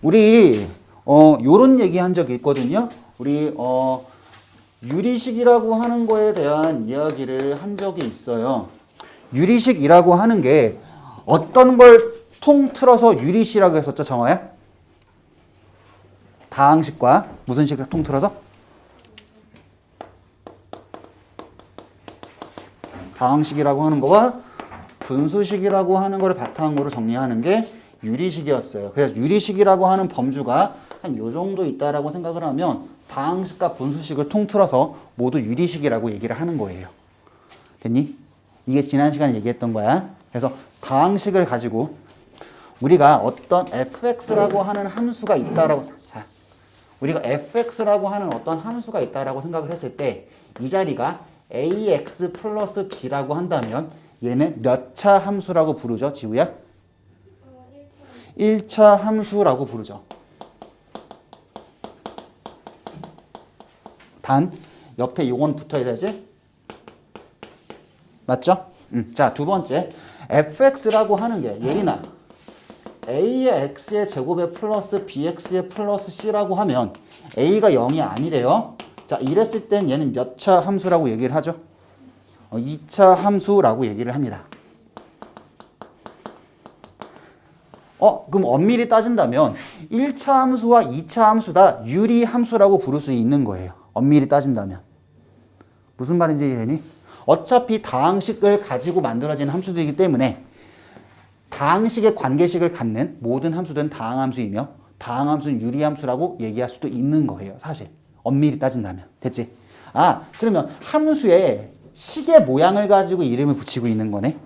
우리 요런 얘기 한 적이 있거든요. 우리 유리식이라고 하는 거에 대한 이야기를 한 적이 있어요. 유리식이라고 하는 게 어떤 걸 통틀어서 유리식이라고 했었죠, 정화야? 다항식과 무슨 식을 통틀어서? 다항식이라고 하는 거와 분수식이라고 하는 거를 바탕으로 정리하는 게 유리식이었어요. 그래서 유리식이라고 하는 범주가 한 요 정도 있다라고 생각을 하면 다항식과 분수식을 통틀어서 모두 유리식이라고 얘기를 하는 거예요. 됐니? 이게 지난 시간에 얘기했던 거야. 그래서 다항식을 가지고 우리가 어떤 fx라고 하는 함수가 있다라고, 자, 우리가 fx라고 하는 어떤 함수가 있다라고 생각을 했을 때 이 자리가 ax 플러스 b라고 한다면 얘는 몇 차 함수라고 부르죠, 지우야? 1차 함수라고 부르죠. 단 옆에 요건 붙어야 되지? 맞죠? 자, 두 번째 fx라고 하는 게 예린아 a의 x의 제곱에 플러스 bx의 플러스 c라고 하면 a가 0이 아니래요. 자, 이랬을 땐 얘는 몇 차 함수라고 얘기를 하죠? 2차 함수라고 얘기를 합니다. 그럼 엄밀히 따진다면 1차 함수와 2차 함수 다 유리 함수라고 부를 수 있는 거예요. 엄밀히 따진다면. 무슨 말인지 이해되니? 어차피 다항식을 가지고 만들어진 함수들이기 때문에 다항식의 관계식을 갖는 모든 함수들은 다항함수이며 다항함수는 유리함수라고 얘기할 수도 있는 거예요. 사실. 엄밀히 따진다면. 됐지? 그러면 함수의 식의 모양을 가지고 이름을 붙이고 있는 거네.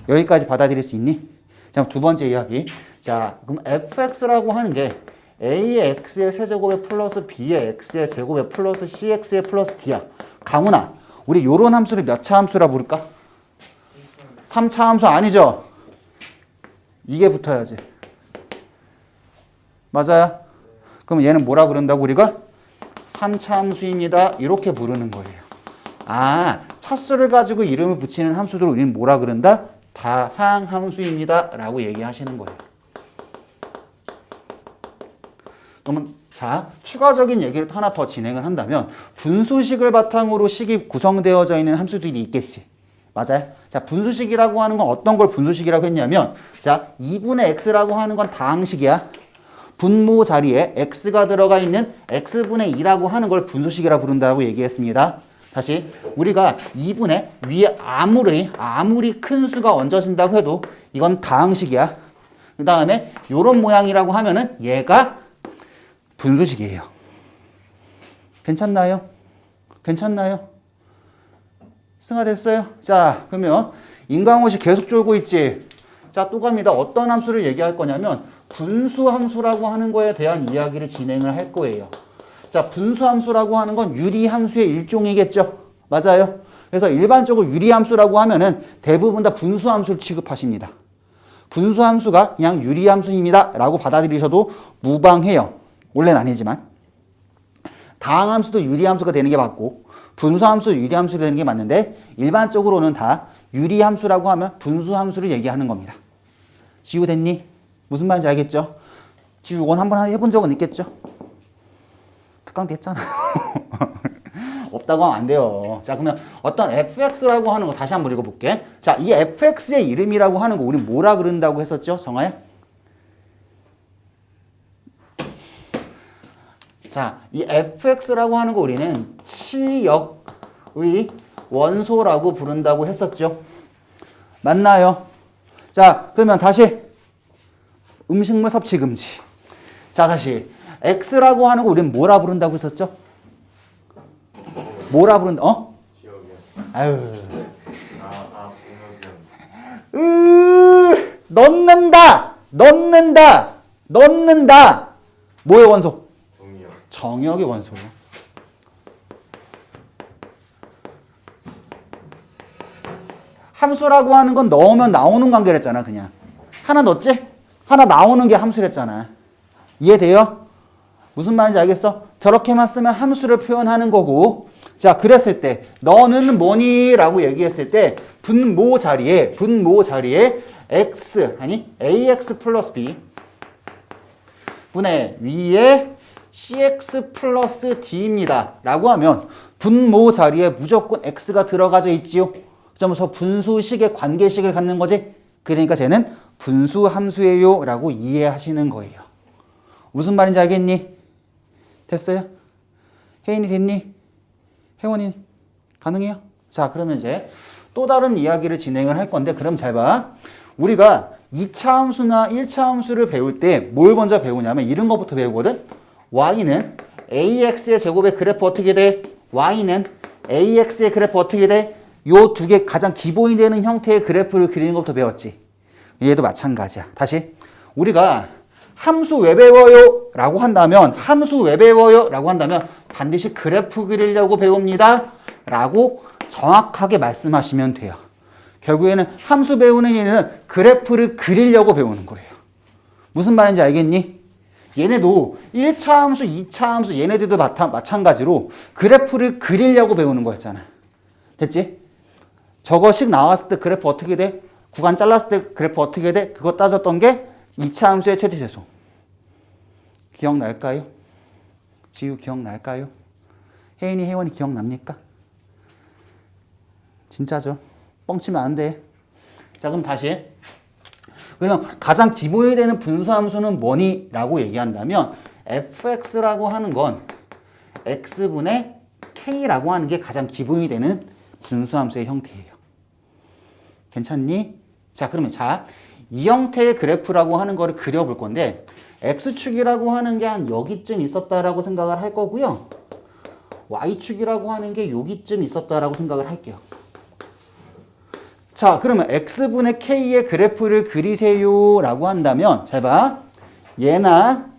여기까지 받아들일 수 있니? 자, 두 번째 이야기. 자, 그럼 fx라고 하는 게 a의 x의 세제곱에 플러스 b의 x의 제곱에 플러스 cx의 플러스 d야. 강훈아, 우리 요런 함수를 몇 차 함수라 부를까? 3차 함수 아니죠? 이게 붙어야지. 맞아요? 그럼 얘는 뭐라 그런다고 우리가? 3차 함수입니다. 이렇게 부르는 거예요. 차수를 가지고 이름을 붙이는 함수들을 우리는 뭐라 그런다? 다항함수입니다. 라고 얘기하시는 거예요. 그러면 자, 추가적인 얘기를 하나 더 진행을 한다면 분수식을 바탕으로 식이 구성되어져 있는 함수들이 있겠지. 맞아요? 자, 분수식이라고 하는 건 어떤 걸 분수식이라고 했냐면 자, 2분의 x라고 하는 건 다항식이야. 분모 자리에 x가 들어가 있는 x분의 2라고 하는 걸 분수식이라고 부른다고 얘기했습니다. 다시 우리가 2분의 위에 아무리 큰 수가 얹어진다고 해도 이건 다항식이야. 그 다음에 요런 모양이라고 하면은 얘가 분수식이에요. 괜찮나요? 괜찮나요? 승화됐어요? 자, 그러면 인강호식 계속 졸고 있지? 자, 또 갑니다. 어떤 함수를 얘기할 거냐면 분수함수라고 하는 거에 대한 이야기를 진행을 할 거예요. 자, 분수함수라고 하는 건 유리함수의 일종이겠죠? 맞아요? 그래서 일반적으로 유리함수라고 하면은 대부분 다 분수함수를 취급하십니다. 분수함수가 그냥 유리함수입니다. 라고 받아들이셔도 무방해요. 원래는 아니지만. 다항함수도 유리함수가 되는 게 맞고 분수함수도 유리함수가 되는 게 맞는데 일반적으로는 다 유리함수라고 하면 분수함수를 얘기하는 겁니다. 지우 됐니? 무슨 말인지 알겠죠? 지우 원 한번 해본 적은 있겠죠? 특강 때 했잖아. 없다고 하면 안 돼요. 자, 그러면 어떤 fx라고 하는 거 다시 한번 읽어볼게. 자, 이 fx의 이름이라고 하는 거 우리 뭐라 그런다고 했었죠? 정아야? 자, 이 fx라고 하는 거 우리는 치역의 원소라고 부른다고 했었죠? 맞나요? 자, 그러면 다시 음식물 섭취 금지. 자, 다시 x라고 하는 거 우리는 뭐라 부른다고 했었죠? 뭐라 부른다? 아유. 넣는다. 뭐의 원소? 정역의 원소요. 함수라고 하는 건 넣으면 나오는 관계랬잖아, 그냥. 하나 넣었지? 하나 나오는 게 함수랬잖아. 이해돼요? 무슨 말인지 알겠어? 저렇게만 쓰면 함수를 표현하는 거고, 자, 그랬을 때 너는 뭐니? 라고 얘기했을 때 분모 자리에 x 아니 ax 플러스 b 분의 위에 cx 플러스 d입니다. 라고 하면 분모 자리에 무조건 x가 들어가져 있지요. 그래서 분수식의 관계식을 갖는 거지. 그러니까 쟤는 분수 함수예요 라고 이해하시는 거예요. 무슨 말인지 알겠니? 됐어요? 혜인이 됐니? 혜원이 가능해요? 자, 그러면 이제 또 다른 이야기를 진행을 할 건데, 그럼 잘 봐. 우리가 2차 함수나 1차 함수를 배울 때 뭘 먼저 배우냐면 이런 것부터 배우거든. y는 ax의 제곱의 그래프 어떻게 돼? y는 ax의 그래프 어떻게 돼? 요 두 개 가장 기본이 되는 형태의 그래프를 그리는 것부터 배웠지. 얘도 마찬가지야. 다시 우리가 함수 왜 배워요? 라고 한다면 반드시 그래프 그리려고 배웁니다 라고 정확하게 말씀하시면 돼요. 결국에는 함수 배우는 얘는 그래프를 그리려고 배우는 거예요. 무슨 말인지 알겠니? 얘네도 1차 함수, 2차 함수 얘네들도 마찬가지로 그래프를 그리려고 배우는 거였잖아. 됐지? 저거식 나왔을 때 그래프 어떻게 돼? 구간 잘랐을 때 그래프 어떻게 돼? 그거 따졌던 게 2차 함수의 최대최소. 기억날까요? 지우 기억날까요? 혜인이, 혜원이 기억납니까? 진짜죠? 뻥치면 안 돼. 자, 그럼 다시. 그러면 가장 기본이 되는 분수함수는 뭐니? 라고 얘기한다면 fx라고 하는 건 x분의 k라고 하는 게 가장 기본이 되는 분수함수의 형태예요. 괜찮니? 자, 그러면 이 형태의 그래프라고 하는 거를 그려볼 건데 x축이라고 하는 게 한 여기쯤 있었다라고 생각을 할 거고요. y축이라고 하는 게 여기쯤 있었다라고 생각을 할게요. 자, 그러면 x분의 k의 그래프를 그리세요 라고 한다면 잘 봐. 얘나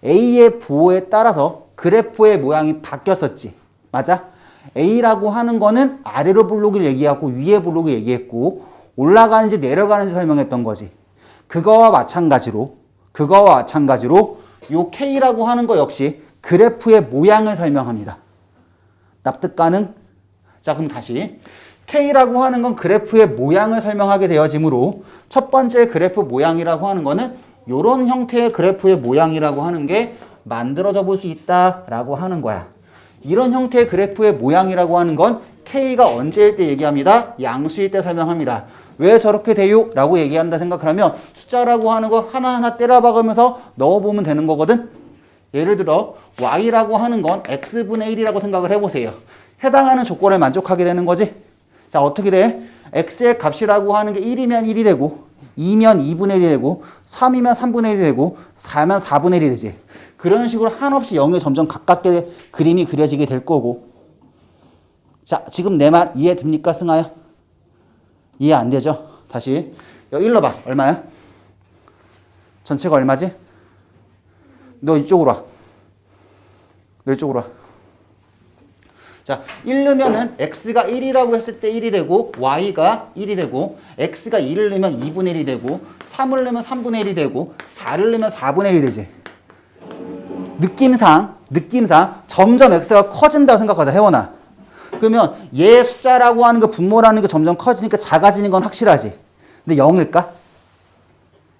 a의 부호에 따라서 그래프의 모양이 바뀌었었지. 맞아? a라고 하는 거는 아래로 블록을 얘기하고 위에 블록을 얘기했고 올라가는지 내려가는지 설명했던 거지. 그거와 마찬가지로 요 k라고 하는 거 역시 그래프의 모양을 설명합니다. 납득 가능? 자, 그럼 다시 K라고 하는 건 그래프의 모양을 설명하게 되어지므로 첫 번째 그래프 모양이라고 하는 거는 이런 형태의 그래프의 모양이라고 하는 게 만들어져 볼 수 있다라고 하는 거야. 이런 형태의 그래프의 모양이라고 하는 건 K가 언제일 때 얘기합니다. 양수일 때 설명합니다. 왜 저렇게 돼요? 라고 얘기한다 생각하면 숫자라고 하는 거 하나하나 때려박으면서 넣어보면 되는 거거든. 예를 들어 Y라고 하는 건 X분의 1이라고 생각을 해보세요. 해당하는 조건을 만족하게 되는 거지. 자, 어떻게 돼? X의 값이라고 하는 게 1이면 1이 되고 2면 2분의 1이 되고 3이면 3분의 1이 되고 4면 4분의 1이 되지. 그런 식으로 한없이 0에 점점 가깝게 그림이 그려지게 될 거고. 자, 지금 내 말 이해됩니까, 승아야? 이해 안 되죠? 다시 여기 일로 봐. 얼마야? 전체가 얼마지? 너 이쪽으로 와. 너 이쪽으로 와. 자, 1 넣으면은 x가 1이라고 했을 때 1이 되고 y가 1이 되고 x가 2를 넣으면 2분의 1이 되고 3을 넣으면 3분의 1이 되고 4를 넣으면 4분의 1이 되지. 느낌상 점점 x가 커진다고 생각하자, 혜원아. 그러면 얘 숫자라고 하는 거 분모라는 게 점점 커지니까 작아지는 건 확실하지. 근데 0일까?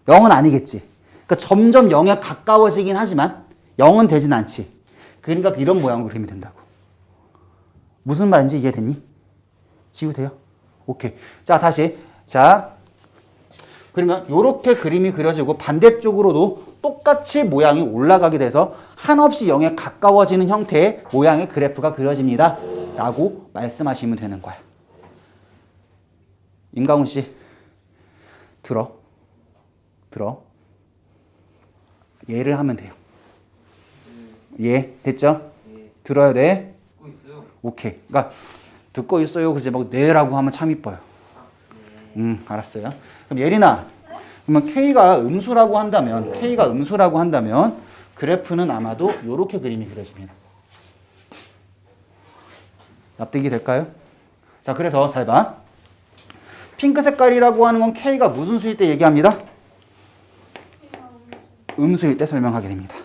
0은 아니겠지. 그러니까 점점 0에 가까워지긴 하지만 0은 되진 않지. 그러니까 이런 모양으로 그리면 된다고. 무슨 말인지 이해됐니? 지우세요? 오케이. 자, 다시. 자, 그러면 이렇게 그림이 그려지고 반대쪽으로도 똑같이 모양이 올라가게 돼서 한없이 0에 가까워지는 형태의 모양의 그래프가 그려집니다. 라고 말씀하시면 되는 거야. 임강훈 씨, 들어. 얘를 하면 돼요. 예, 됐죠? 들어야 돼. 오케이. 그러니까 듣고 있어요. 그지 막 네라고 하면 참 이뻐요. 알았어요. 그럼 예린아, 그러면 K가 음수라고 한다면 그래프는 아마도 이렇게 그림이 그려집니다. 납득이 될까요? 자, 그래서 잘 봐. 핑크 색깔이라고 하는 건 K가 무슨 수일 때 얘기합니다? 음수일 때 설명하게 됩니다.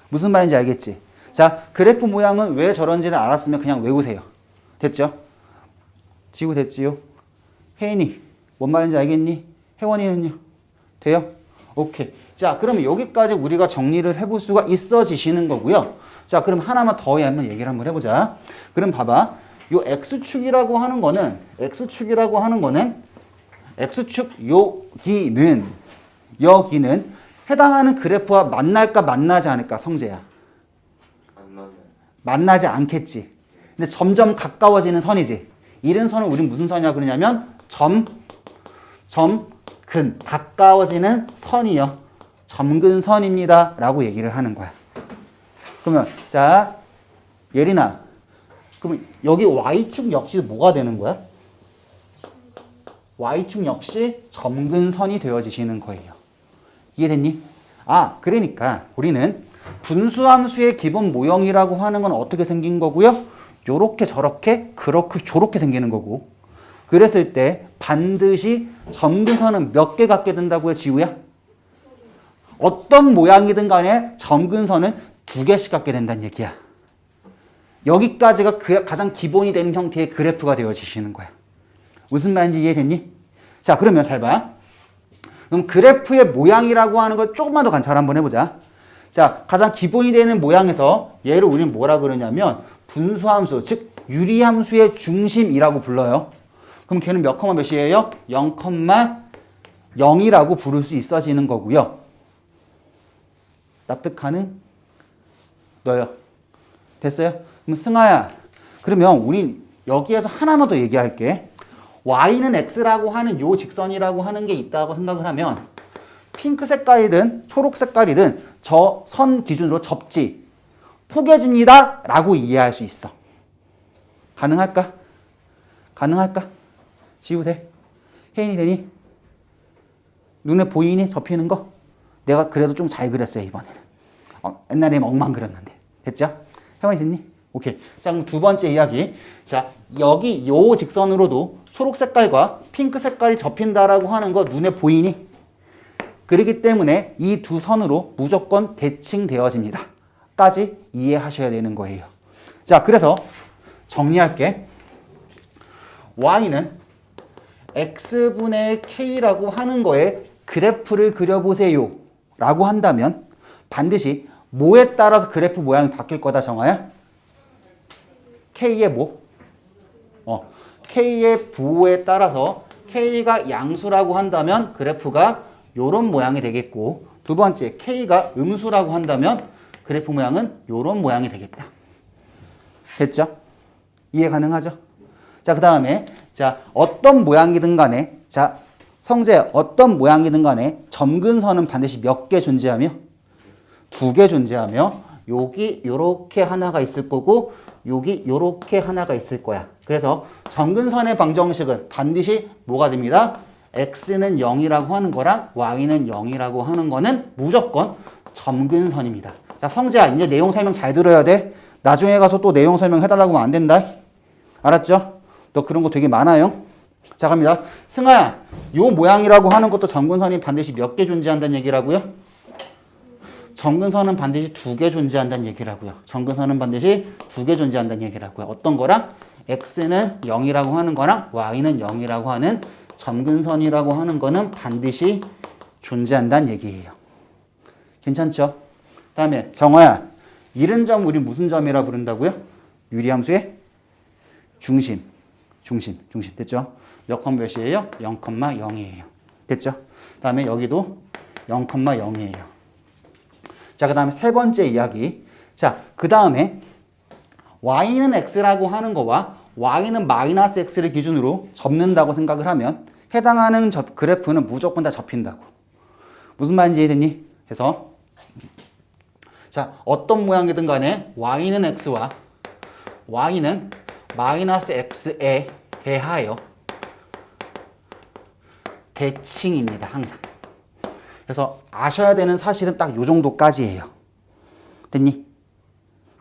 무슨 말인지 알겠지? 자, 그래프 모양은 왜 저런지를 알았으면 그냥 외우세요. 됐죠? 지우 됐지요? 혜인이 뭔 말인지 알겠니? 혜원이는요? 돼요? 오케이. 자, 그러면 여기까지 우리가 정리를 해볼 수가 있어지시는 거고요. 자, 그럼 하나만 더 한번 얘기를 한번 해보자. 그럼 봐봐. 요 X축이라고 하는 거는, X축 여기는 해당하는 그래프와 만날까 만나지 않을까, 성재야? 만나지 않겠지. 근데 점점 가까워지는 선이지. 이런 선을 우린 무슨 선이라고 그러냐면 점근, 가까워지는 선이요. 점근선입니다 라고 얘기를 하는 거야. 그러면 자, 예린아, 그러면 여기 Y축 역시 뭐가 되는 거야? Y축 역시 점근선이 되어지시는 거예요. 이해됐니? 아, 그러니까 우리는 분수함수의 기본 모형이라고 하는 건 어떻게 생긴 거고요? 요렇게 저렇게 그렇게 저렇게 생기는 거고, 그랬을 때 반드시 점근선은 몇 개 갖게 된다고요, 지우야? 어떤 모양이든 간에 점근선은 2개씩 갖게 된다는 얘기야. 여기까지가 가장 기본이 되는 형태의 그래프가 되어지시는 거야. 무슨 말인지 이해됐니? 자, 그러면 잘 봐. 그럼 그래프의 모양이라고 하는 걸 조금만 더 관찰 한번 해보자. 자, 가장 기본이 되는 모양에서 얘를 우리는 뭐라 그러냐면 분수함수, 즉 유리함수의 중심이라고 불러요. 그럼 걔는 몇 컴마 몇이에요? 0,0이라고 부를 수 있어지는 거고요. 납득 가능? 너요. 됐어요? 그럼 승아야, 그러면 우린 여기에서 하나만 더 얘기할게. y는 x라고 하는 요 직선이라고 하는 게 있다고 생각을 하면 핑크 색깔이든 초록 색깔이든 저 선 기준으로 접지, 포개집니다 라고 이해할 수 있어. 가능할까? 지우 돼? 혜인이 되니? 눈에 보이니? 접히는 거? 내가 그래도 좀 잘 그렸어요, 이번에는. 옛날에는 엉망 그렸는데. 됐죠? 혜원이 됐니? 오케이. 자, 그럼 두 번째 이야기. 자, 여기 요 직선으로도 초록 색깔과 핑크 색깔이 접힌다라고 하는 거 눈에 보이니? 그렇기 때문에 이 두 선으로 무조건 대칭되어집니다. 까지 이해하셔야 되는 거예요. 자, 그래서 정리할게. y는 x분의 k라고 하는 거에 그래프를 그려보세요 라고 한다면 반드시 뭐에 따라서 그래프 모양이 바뀔 거다, 정아야? k의 뭐? k의 부호에 따라서 k가 양수라고 한다면 그래프가 요런 모양이 되겠고, 두 번째 k가 음수라고 한다면 그래프 모양은 요런 모양이 되겠다. 됐죠? 이해 가능하죠? 자, 그 다음에 자, 어떤 모양이든 간에, 자, 성재 어떤 모양이든 간에 점근선은 반드시 몇 개 존재하며? 2개 존재하며, 여기 요렇게 하나가 있을 거고 여기 요렇게 하나가 있을 거야. 그래서 점근선의 방정식은 반드시 뭐가 됩니다? x는 0이라고 하는 거랑 y는 0이라고 하는 거는 무조건 점근선입니다. 자, 성재야, 이제 내용 설명 잘 들어야 돼. 나중에 가서 또 내용 설명 해달라고 하면 안 된다. 알았죠? 너 그런 거 되게 많아요. 자, 갑니다. 승아야, 요 모양이라고 하는 것도 점근선이 반드시 몇 개 존재한다는 얘기라고요? 점근선은 반드시 2개 존재한다는 얘기라고요. 점근선은 반드시 2개 존재한다는 얘기라고요. 어떤 거랑? x는 0이라고 하는 거랑 y는 0이라고 하는 점근선이라고 하는 거는 반드시 존재한다는 얘기예요. 괜찮죠? 그 다음에 정화야, 이런 점 우리 무슨 점이라 부른다고요? 유리함수의 중심. 됐죠? 몇 컴마 몇이에요? 0,0이에요. 됐죠? 그 다음에 여기도 0,0이에요. 자, 그 다음에 세 번째 이야기. 자, 그 다음에 y는 x라고 하는 거와 y는 마이너스 x를 기준으로 접는다고 생각을 하면 해당하는 그래프는 무조건 다 접힌다고. 무슨 말인지 이해됐니? 그래서 자, 어떤 모양이든 간에 y는 x와 y는 마이너스 x에 대하여 대칭입니다. 항상. 그래서 아셔야 되는 사실은 딱 요 정도까지예요. 됐니?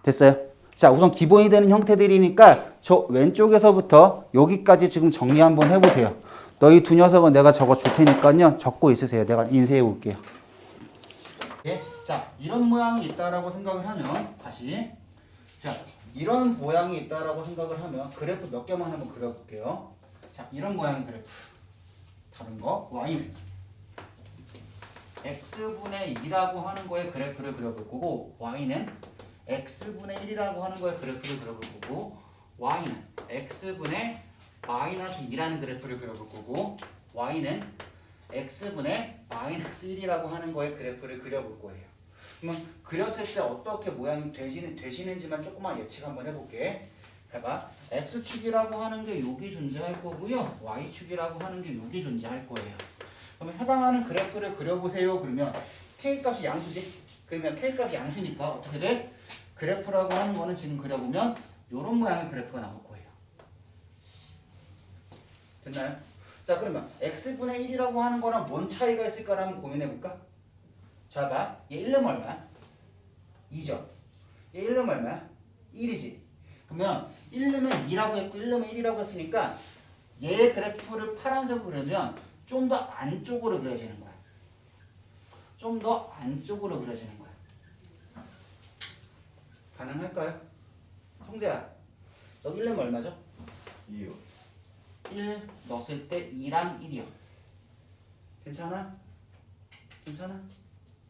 됐어요? 자, 우선 기본이 되는 형태들이니까 저 왼쪽에서부터 여기까지 지금 정리 한번 해보세요. 너희 두 녀석은 내가 적어 줄 테니까요. 적고 있으세요. 내가 인쇄해 올게요. 예? 자, 이런 모양이 있다라고 생각을 하면 다시 자, 이런 모양이 있다라고 생각을 하면 그래프 몇 개만 한번 그려볼게요. 자, 이런 모양의 그래프. 다른 거 y는 x분의 2라고 하는 거에 그래프를 그려볼 거고 y는 x분의 1이라고 하는 거에 그래프를 그려볼 거고 y는 x분의 마이너스 2라는 그래프를 그려볼 거고 y는 x분의 마이너스 1이라고 하는 거에 그래프를 그려볼 거예요. 그러면 그렸을 때 어떻게 모양이 되시는지만 조금만 예측 한번 해볼게. 해봐. x축이라고 하는 게 여기 존재할 거고요. y축이라고 하는 게 여기 존재할 거예요. 그러면 해당하는 그래프를 그려보세요. 그러면 k값이 양수지? 그러면 k값이 양수니까 어떻게 돼? 그래프라고 하는 거는 지금 그려보면 이런 모양의 그래프가 나올 거예요. 됐나요? 자, 그러면 x분의 1이라고 하는 거랑 뭔 차이가 있을까를 한번 고민해볼까? 자, 봐. 얘 1름 얼마야? 2죠. 얘 1름 얼마야? 1이지. 그러면 1름은 2라고 했고 1름은 1이라고 했으니까 얘 그래프를 파란색으로 그려주면 좀 더 안쪽으로 그려지는 거야. 좀 더 안쪽으로 그려지는 거야. 가능할까요? 성재야, 여기 1름 얼마죠? 2요. 1 넣었을 때 2랑 1이요. 괜찮아? 괜찮아?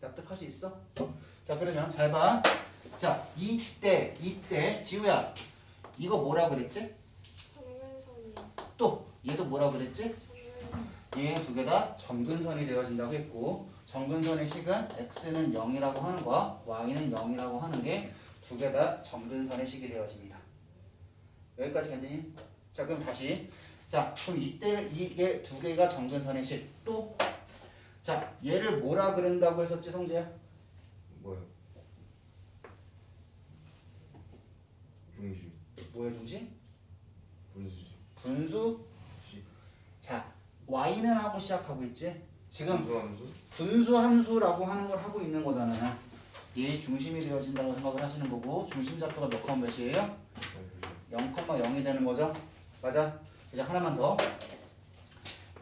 납득할 수 있어? 자, 그러면 잘 봐. 자, 이때 지우야, 이거 뭐라 그랬지? 정면선이요. 또 얘도 뭐라 그랬지? 정면선. 얘 두 개 다 점근선이 되어진다고 했고, 점근선의 식은 x는 0이라고 하는 거와 y는 0이라고 하는 게 두 개 다 점근선의 식이 되어집니다. 여기까지 괜찮니? 자, 그럼 다시. 자, 그럼 이때 이게 두 개가 점근선의 식. 또, 자, 얘를 뭐라 그런다고 했었지, 성재야? 뭐요? 중심. 뭐의 중심? 분수식. 분수. 자, y는 하고 시작하고 있지? 지금 분수함수. 분수 함수라고 하는 걸 하고 있는 거잖아요. 얘 중심이 되어진다고 생각을 하시는 거고, 중심 좌표가 몇 컴마 몇이에요? 0,0이 되는 거죠? 맞아? 이제 하나만 더.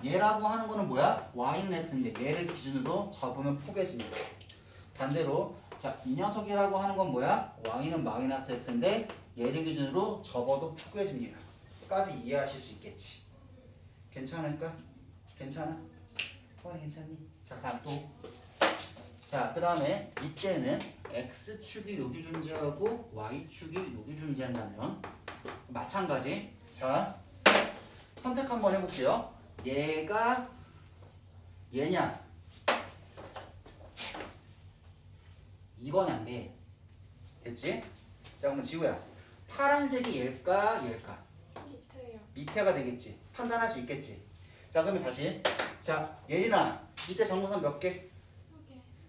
얘라고 하는 거는 뭐야? y는 x인데 얘를 기준으로 접으면 포개집니다. 반대로 자, 이 녀석이라고 하는 건 뭐야? y는 마이너스 x인데 얘를 기준으로 접어도 포개집니다. 까지 이해하실 수 있겠지. 괜찮을까? 괜찮아? 허리 괜찮니? 자, 다음 또. 자, 그 다음에 이때는 x축이 여기 존재하고 y축이 여기 존재한다면 마찬가지. 자, 선택 한번 해볼게요. 얘가 얘냐 이거냐인데, 됐지? 자, 그러면 지우야, 파란색이 얘일까 얘일까? 밑에요. 밑에가 되겠지. 판단할 수 있겠지. 자, 그러면 다시. 자, 예린아, 이때 정근선 몇 개?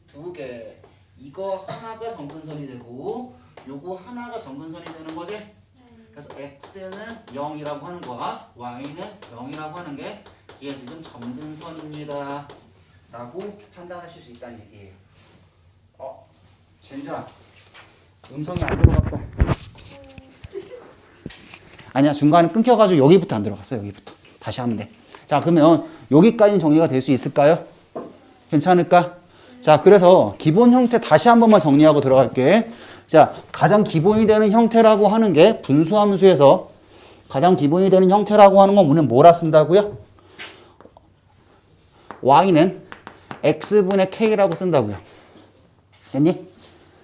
두 개. 이거 하나가 정근선이 되고 요거 하나가 정근선이 되는 거지? 그래서 x는 0이라고 하는 거와 y는 0이라고 하는 게 이게 지금 점근선입니다 라고 판단하실 수 있다는 얘기예요. 젠장, 음성이 안 들어갔다. 아니야, 중간에 끊겨가지고 여기부터 안 들어갔어. 여기부터 다시 하면 돼. 자, 그러면 여기까지는 정리가 될 수 있을까요? 괜찮을까? 자, 그래서 기본 형태 다시 한 번만 정리하고 들어갈게. 자, 가장 기본이 되는 형태라고 하는 게 분수함수에서 가장 기본이 되는 형태라고 하는 건 우리는 뭐라 쓴다고요? y는 x분의 k라고 쓴다고요. 됐니?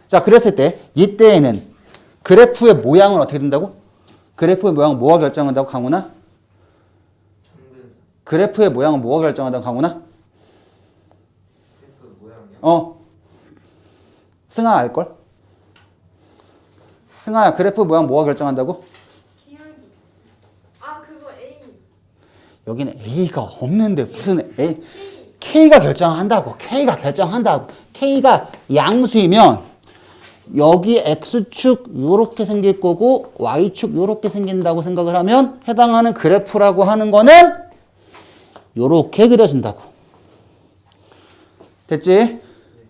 자, 그랬을 때 이때에는 그래프의 모양은 어떻게 된다고? 그래프의 모양은 뭐가 결정한다고, 강훈아? 그래프의 모양은 뭐가 결정한다고, 강훈아? 그래프 모양이요? 승아 알걸? 승아야, 그래프 모양 뭐가 결정한다고? 기울기. 아, 그거 A. 여기는 A가 없는데 무슨 A? K가 결정한다고. K가 결정한다고. K가 양수이면 여기 X축 요렇게 생길 거고 Y축 요렇게 생긴다고 생각을 하면 해당하는 그래프라고 하는 거는 요렇게 그려진다고. 됐지?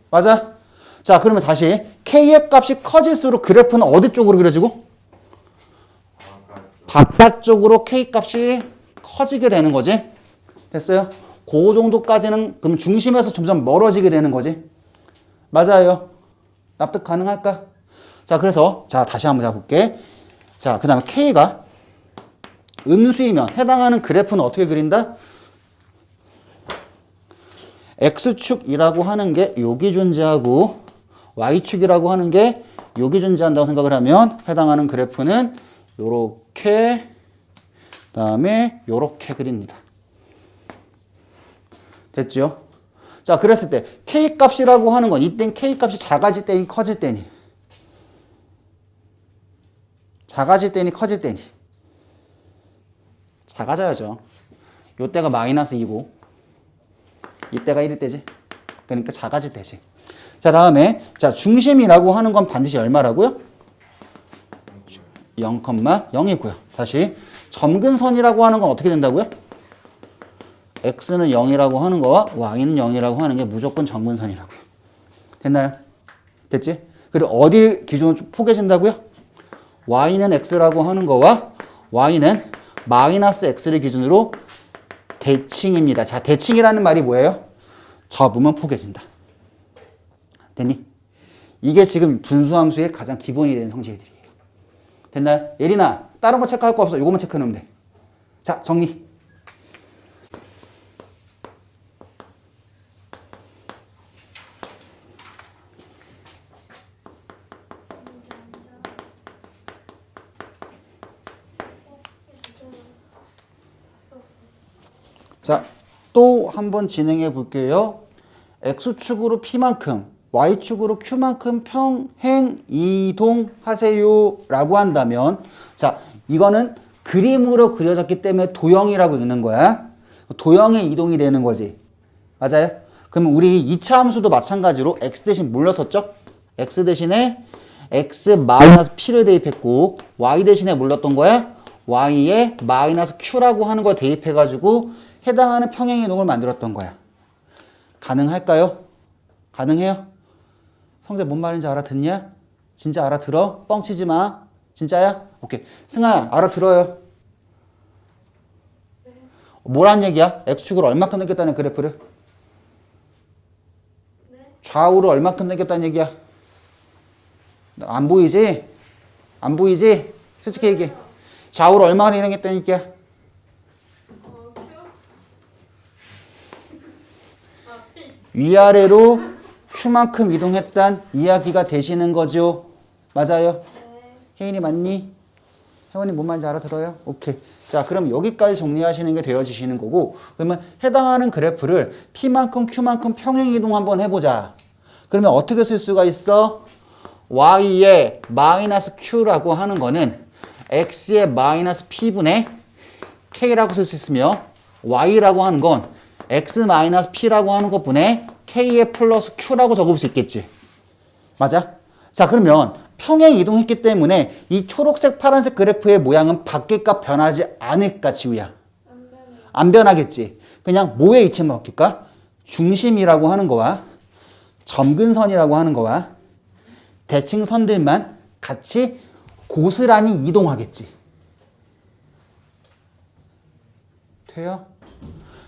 맞아? 자, 그러면 다시 K의 값이 커질수록 그래프는 어디 쪽으로 그려지고? 바깥쪽으로 K 값이 커지게 되는 거지. 됐어요? 그 정도까지는 그럼 중심에서 점점 멀어지게 되는 거지. 맞아요. 납득 가능할까? 자, 그래서 자, 다시 한번 잡을게. 자, 그 다음에 K가 음수이면 해당하는 그래프는 어떻게 그린다? x축이라고 하는 게 여기 존재하고 y축이라고 하는 게 여기 존재한다고 생각을 하면 해당하는 그래프는 요렇게 그다음에 요렇게 그립니다. 됐죠? 자, 그랬을 때 k 값이라고 하는 건 이땐 k 값이 작아질 때니 커질 때니 작아질 때니 커질 때니 작아져야죠. 요때가 마이너스 2고 이때가 1일 때지. 그러니까 작아질 때지. 자, 다음에 자, 중심이라고 하는 건 반드시 얼마라고요? 0,0이고요. 다시 점근선이라고 하는 건 어떻게 된다고요? x는 0이라고 하는 거와 y는 0이라고 하는 게 무조건 점근선이라고요. 됐나요? 됐지? 그리고 어디 기준으로 포개진다고요? y는 x라고 하는 거와 y는 마이너스 x를 기준으로 대칭입니다. 자, 대칭이라는 말이 뭐예요? 접으면 포개진다. 됐니? 이게 지금 분수함수의 가장 기본이 되는 성질들이에요. 됐나요? 예린아, 다른 거 체크할 거 없어. 이것만 체크하면 돼. 자, 정리. 자, 또 한번 진행해 볼게요. x축으로 p만큼, y축으로 q만큼 평행 이동하세요 라고 한다면, 자, 이거는 그림으로 그려졌기 때문에 도형이라고 읽는 거야. 도형의 이동이 되는 거지. 맞아요? 그러면 우리 2차 함수도 마찬가지로 x 대신 뭘로 썼죠? x 대신에 x-p를 대입했고 y 대신에 뭘로 썼던 거야? y에 마이너스 q라고 하는 걸 대입해가지고 해당하는 평행 이동을 만들었던 거야. 가능할까요? 가능해요? 성재 뭔 말인지 알아듣냐? 진짜 알아들어? 뻥치지 마. 진짜야? 오케이. 승아야, 알아들어요? 뭐란 얘기야? x축으로 얼마큼 넘겼다는 그래프를? 좌우로 얼마큼 넘겼다는 얘기야? 안 보이지? 안 보이지? 솔직히 얘기해. 좌우로 얼마나 이동했다는 얘기야? 위아래로 q만큼 이동했단 이야기가 되시는 거죠. 맞아요? 혜인이 맞니? 혜원이 뭔 말인지 알아들어요? 오케이. 자, 그럼 여기까지 정리하시는 게 되어지시는 거고, 그러면 해당하는 그래프를 p만큼 q만큼 평행 이동 한번 해보자. 그러면 어떻게 쓸 수가 있어? y의 마이너스 q라고 하는 거는 x의 마이너스 p분의 k라고 쓸 수 있으며, y라고 하는 건 x 마이너스 p라고 하는 것분의 k의 플러스 q라고 적을 수 있겠지. 맞아? 자, 그러면 평행 이동했기 때문에 이 초록색 파란색 그래프의 모양은 바뀔까 변하지 않을까, 지우야? 안 변하겠지. 그냥 뭐의 위치만 바뀔까? 중심이라고 하는 거와 점근선이라고 하는 거와 대칭선들만 같이 고스란히 이동하겠지. 돼요?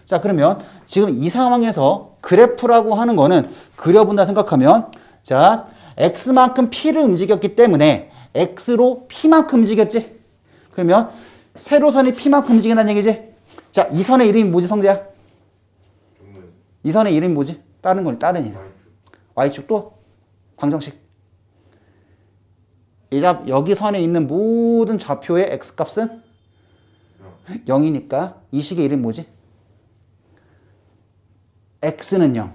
자, 그러면 지금 이 상황에서 그래프라고 하는 거는 그려본다 생각하면, 자, x만큼 p를 움직였기 때문에 x로 p만큼 움직였지? 그러면 세로선이 p만큼 움직인다는 얘기지? 자, 이 선의 이름이 뭐지, 성재야? 이 선의 이름이 뭐지? 다른 건 다른 이름. y축 또 방정식. 여기 선에 있는 모든 좌표의 x값은 0이니까 이 식의 이름이 뭐지? x는 0.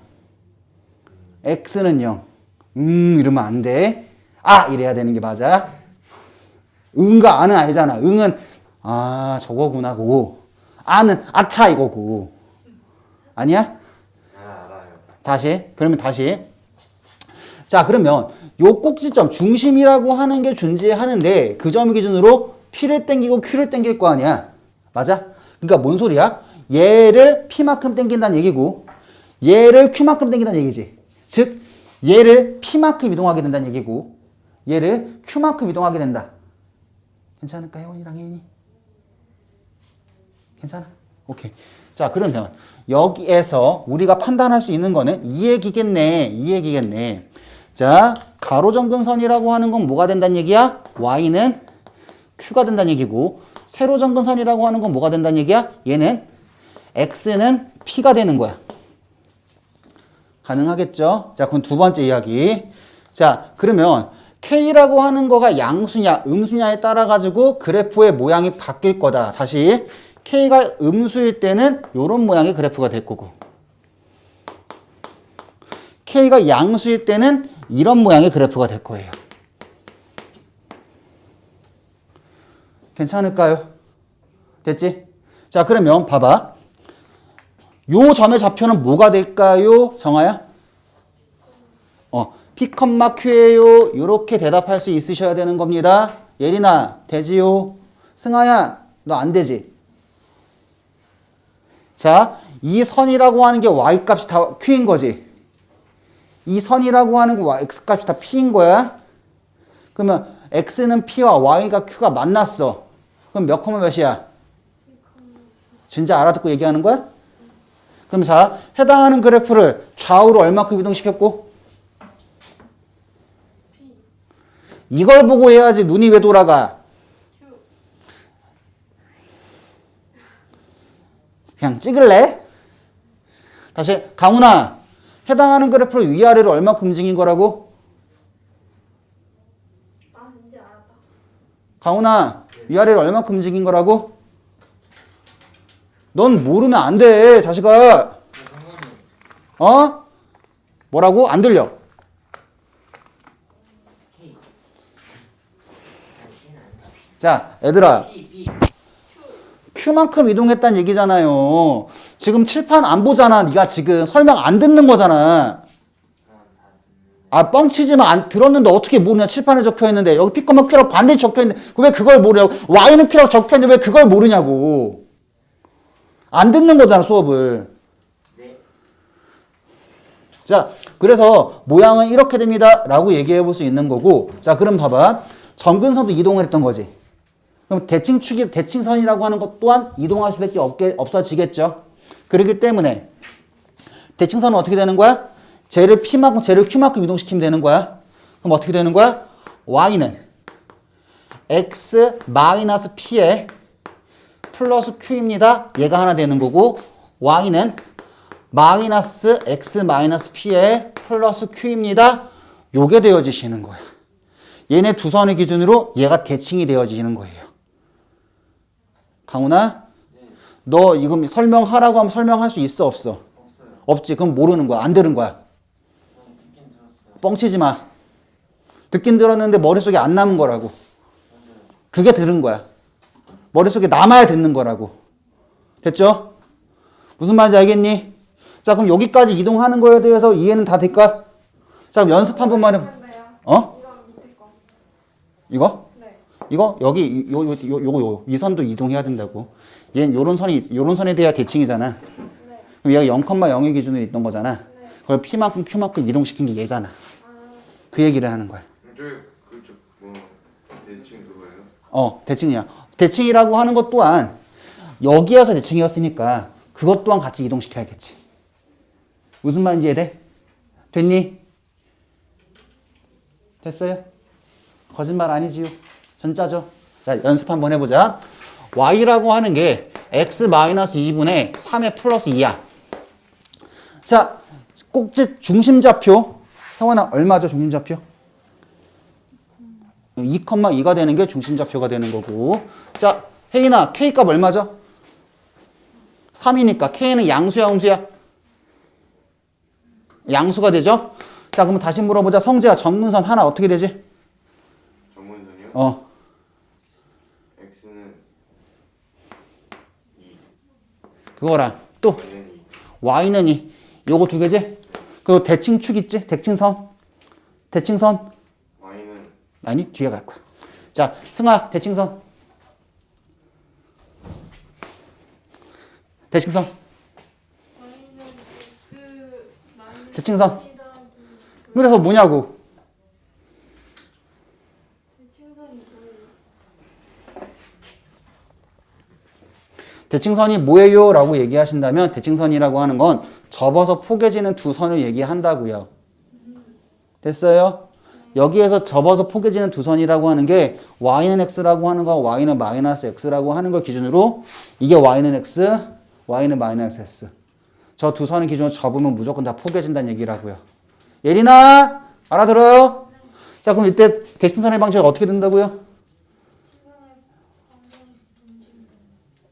x는 0. 이러면 안 돼. 아! 이래야 되는 게 맞아. 응과 아는 아니잖아. 응은 아, 저거구나고. 아는 아차 이거고. 아니야? 알아요. 다시. 그러면 다시. 자, 그러면 요 꼭지점 중심이라고 하는 게 존재하는데 그 점 기준으로 P를 땡기고 Q를 땡길 거 아니야. 맞아? 그러니까 뭔 소리야? 얘를 P만큼 땡긴다는 얘기고 얘를 Q만큼 땡긴다는 얘기지. 즉 얘를 P만큼 이동하게 된다는 얘기고 얘를 Q만큼 이동하게 된다. 괜찮을까, 혜원이랑 혜인이? 괜찮아? 오케이. 자, 그러면 여기에서 우리가 판단할 수 있는 거는 이 얘기겠네. 이 얘기겠네. 자, 가로점근선이라고 하는 건 뭐가 된다는 얘기야? y는 q가 된다는 얘기고, 세로점근선이라고 하는 건 뭐가 된다는 얘기야? 얘는 x는 p가 되는 거야. 가능하겠죠? 자, 그럼 두 번째 이야기. 자, 그러면 K라고 하는 거가 양수냐, 음수냐에 따라 가지고 그래프의 모양이 바뀔 거다. 다시 K가 음수일 때는 이런 모양의 그래프가 될 거고, K가 양수일 때는 이런 모양의 그래프가 될 거예요. 괜찮을까요? 됐지? 자, 그러면 봐봐. 요 점의 좌표는 뭐가 될까요? 정아야? P, Q예요. 이렇게 대답할 수 있으셔야 되는 겁니다. 예린아, 되지요? 승아야, 너 안 되지? 자, 이 선이라고 하는 게 y값이 다 q인 거지. 이 선이라고 하는 거 x값이 다 p인 거야. 그러면 x는 p와 y가 q가 만났어. 그럼 몇 컴마 몇이야? 진짜 알아듣고 얘기하는 거야? 그럼 자, 해당하는 그래프를 좌우로 얼마큼 이동시켰고? 이걸 보고 해야지. 눈이 왜 돌아가? 그냥 찍을래? 다시 강훈아, 해당하는 그래프를 위아래로 얼마큼 움직인 거라고? 아 이제 알았다. 강훈아, 위아래로 얼마큼 움직인 거라고? 넌 모르면 안 돼, 자식아. 어? 뭐라고? 안 들려. 자, 얘들아, Q만큼 이동했다는 얘기잖아요. 지금 칠판 안 보잖아. 네가 지금 설명 안 듣는 거잖아. 아, 뻥치지 마. 안 들었는데 어떻게 모르냐. 칠판에 적혀있는데 여기 P, Q라고 반드시 적혀있는데 왜 그걸 모르냐고. Y는 Q라고 적혀있는데 왜 그걸 모르냐고. 안 듣는 거잖아, 수업을. 자, 그래서 모양은 이렇게 됩니다 라고 얘기해 볼 수 있는 거고. 자, 그럼 봐봐. 점근선도 이동을 했던 거지. 그럼 대칭축이, 대칭선이라고 하는 것 또한 이동할 수밖에 없어지겠죠. 그렇기 때문에 대칭선은 어떻게 되는 거야? 쟤를 P만큼, 쟤를 Q만큼 이동시키면 되는 거야. 그럼 어떻게 되는 거야? Y는 X 마이너스 P에 플러스 Q입니다. 얘가 하나 되는 거고, Y는 마이너스 X 마이너스 P에 플러스 Q입니다. 요게 되어지시는 거야. 얘네 두 선의 기준으로 얘가 대칭이 되어지는 거예요. 강훈아, 너 이거 설명하라고 하면 설명할 수 있어, 없어? 없지. 그럼 모르는 거야. 안 들은 거야. 뻥치지 마. 듣긴 들었는데 머릿속에 안 남은 거라고. 그게 들은 거야. 머릿속에 남아야 듣는 거라고. 됐죠? 무슨 말인지 알겠니? 자, 그럼 여기까지 이동하는 거에 대해서 이해는 다 될까? 자, 그럼 연습 한 번만 해. 어? 이거 밑에 거. 이거? 네. 이거? 여기, 요거, 이 선도 이동해야 된다고. 얘는 요런 선에 대한 대칭이잖아. 네. 그럼 얘가 0,0의 기준으로 있던 거잖아. 네. 그걸 P만큼 Q만큼 이동시킨 게 얘잖아. 아 그 얘기를 하는 거야. 뭐 대칭 그거예요? 대칭이야. 대칭이라고 하는 것 또한 여기에서 대칭이었으니까 그것 또한 같이 이동시켜야겠지. 무슨 말인지 이해돼? 됐니? 됐어요? 거짓말 아니지요? 전짜죠? 자, 연습 한번 해보자. y라고 하는 게 x-2분의 3의 플러스 2야. 자, 꼭지 중심좌표. 형원아, 얼마죠, 중심좌표? 2,2가 되는 게 중심좌표가 되는 거고. 자, 혜인아, K값 얼마죠? 3이니까 K는 양수야, 음수야? 양수가 되죠? 자, 그럼 다시 물어보자. 성재야, 정문선 하나 어떻게 되지? 정문선이요? x는 2, 그거랑 또 y는 2. y는 2. 요거 두 개지? 그리고 대칭축 있지? 대칭선. 대칭선. y는 아니, 뒤에 갈 거야. 자, 승아, 대칭선. 대칭선. Y는 X 마이너스 대칭선. P 더하기 그래서 뭐냐고. 대칭선이 뭐예요? 대칭선이 뭐예요? 라고 얘기하신다면 대칭선이라고 하는 건 접어서 포개지는 두 선을 얘기한다고요. 됐어요? 여기에서 접어서 포개지는 두 선이라고 하는 게 y는 x라고 하는 거, y는 마이너스 x라고 하는 걸 기준으로 이게 y는 x, y는 마이너스 x. 저 두 선을 기준으로 접으면 무조건 다 포개진다는 얘기라고요. 예린아 알아들어요? 자 그럼 이때 대칭선의 방식이 어떻게 된다고요?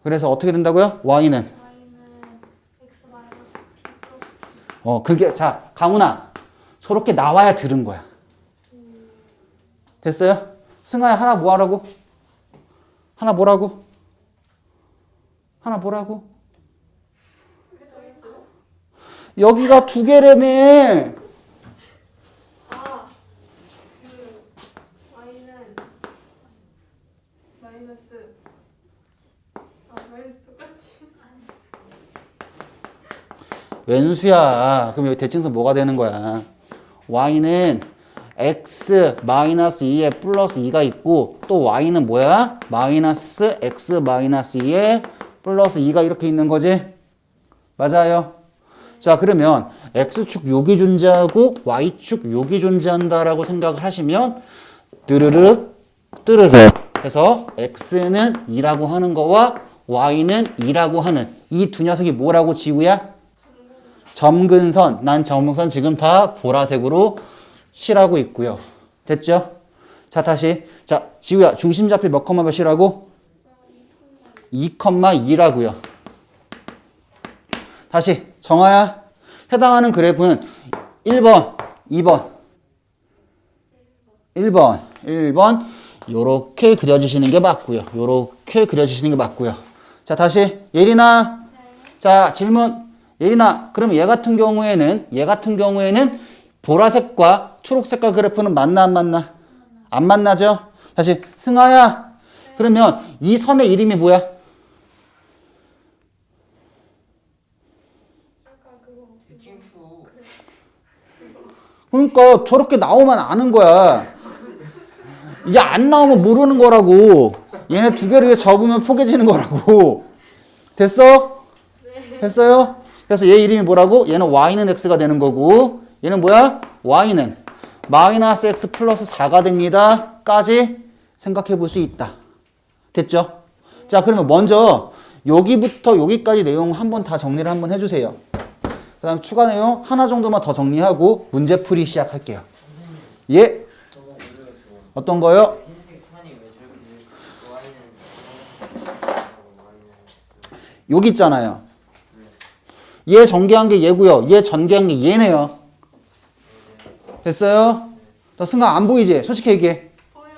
그래서 어떻게 된다고요? y는 x 마이너스 p 플러스 그게 자 강훈아 저렇게 나와야 들은 거야. 됐어요? 승아야 하나 뭐 하라고? 하나 뭐라고? 하나 뭐라고? 여기가 두 개라며. 아, 그 y는 마이너스 마이너스 똑같이 왼수야. 그럼 여기 대칭선 뭐가 되는 거야? y는 x 마이너스 2에 플러스 2가 있고 또 y는 뭐야? 마이너스 x 마이너스 2에 플러스 2가 이렇게 있는 거지? 맞아요. 자 그러면 x축 요기 존재하고 y축 요기 존재한다라고 생각을 하시면 뜨르륵 뜨르륵 해서 x는 2라고 하는 거와 y는 2라고 하는 이 두 녀석이 뭐라고 지우야? 점근선. 난 점근선 지금 다 보라색으로 칠하고 있고요. 됐죠? 자 다시 자 지우야 중심좌표 몇 컴마 몇이라고? 2,2라고요. 다시 정아야 해당하는 그래프는 1번, 2번, 1번 요렇게 그려주시는 게 맞고요. 요렇게 그려주시는 게 맞고요. 자 다시 예린아 자 질문 예린아 그럼 얘 같은 경우에는 보라색과 초록색과 그래프는 맞나 안 맞나? 안 만나죠? 다시 승아야 그러면 이 선의 이름이 뭐야? 아까 그거 대칭수. 그러니까 저렇게 나오면 아는 거야. 이게 안 나오면 모르는 거라고. 얘네 두 개를 접으면 포개지는 거라고. 됐어? 됐어요? 그래서 얘 이름이 뭐라고? 얘는 y는 x가 되는 거고 얘는 뭐야? y는 마이너스 x 플러스 4가 됩니다. 까지 생각해 볼 수 있다. 됐죠? 자 그러면 먼저 여기부터 여기까지 내용 한번 다 정리를 한번 해주세요. 그 다음 추가 내용 하나 정도만 더 정리하고 문제풀이 시작할게요. 예? 저거 모르겠어. 어떤 거요? 흰색 선이 왜 저렇게 와인은 여기 있잖아요. 얘 전개한 게 얘고요. 얘 전개한 게 얘네요. 됐어요? 너 승아 안 보이지? 솔직히 얘기해. 보여요.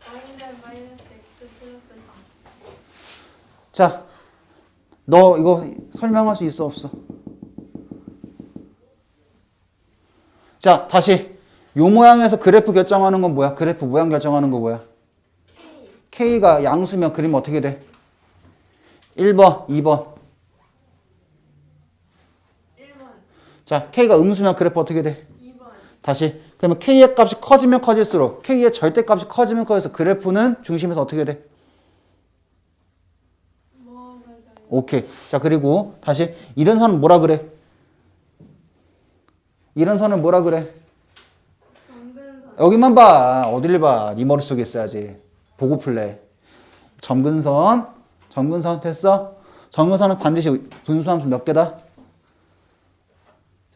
y는 마이너스 x 플러스 4 자, 너 이거 설명할 수 있어 없어? 자, 다시 요 모양에서 그래프 결정하는 건 뭐야? 그래프 모양 결정하는 거 뭐야? K가 양수면 그리면 어떻게 돼? 1번, 2번. 1번 자, K가 음수면 그래프 어떻게 돼? 2번 다시. 그러면 K의 값이 커지면 커질수록 K의 절대값이 커지면 커져서 그래프는 중심에서 어떻게 돼? 뭐 맞아요. 오케이. 자, 그리고 다시 이런 선은 뭐라 그래? 이런 선은 뭐라 그래? 점근선 여기만 봐. 어딜 봐. 네 머릿속에 있어야지. 보고 풀래. 점근선. 점근선 됐어? 점근선은 반드시 분수함수 몇 개다?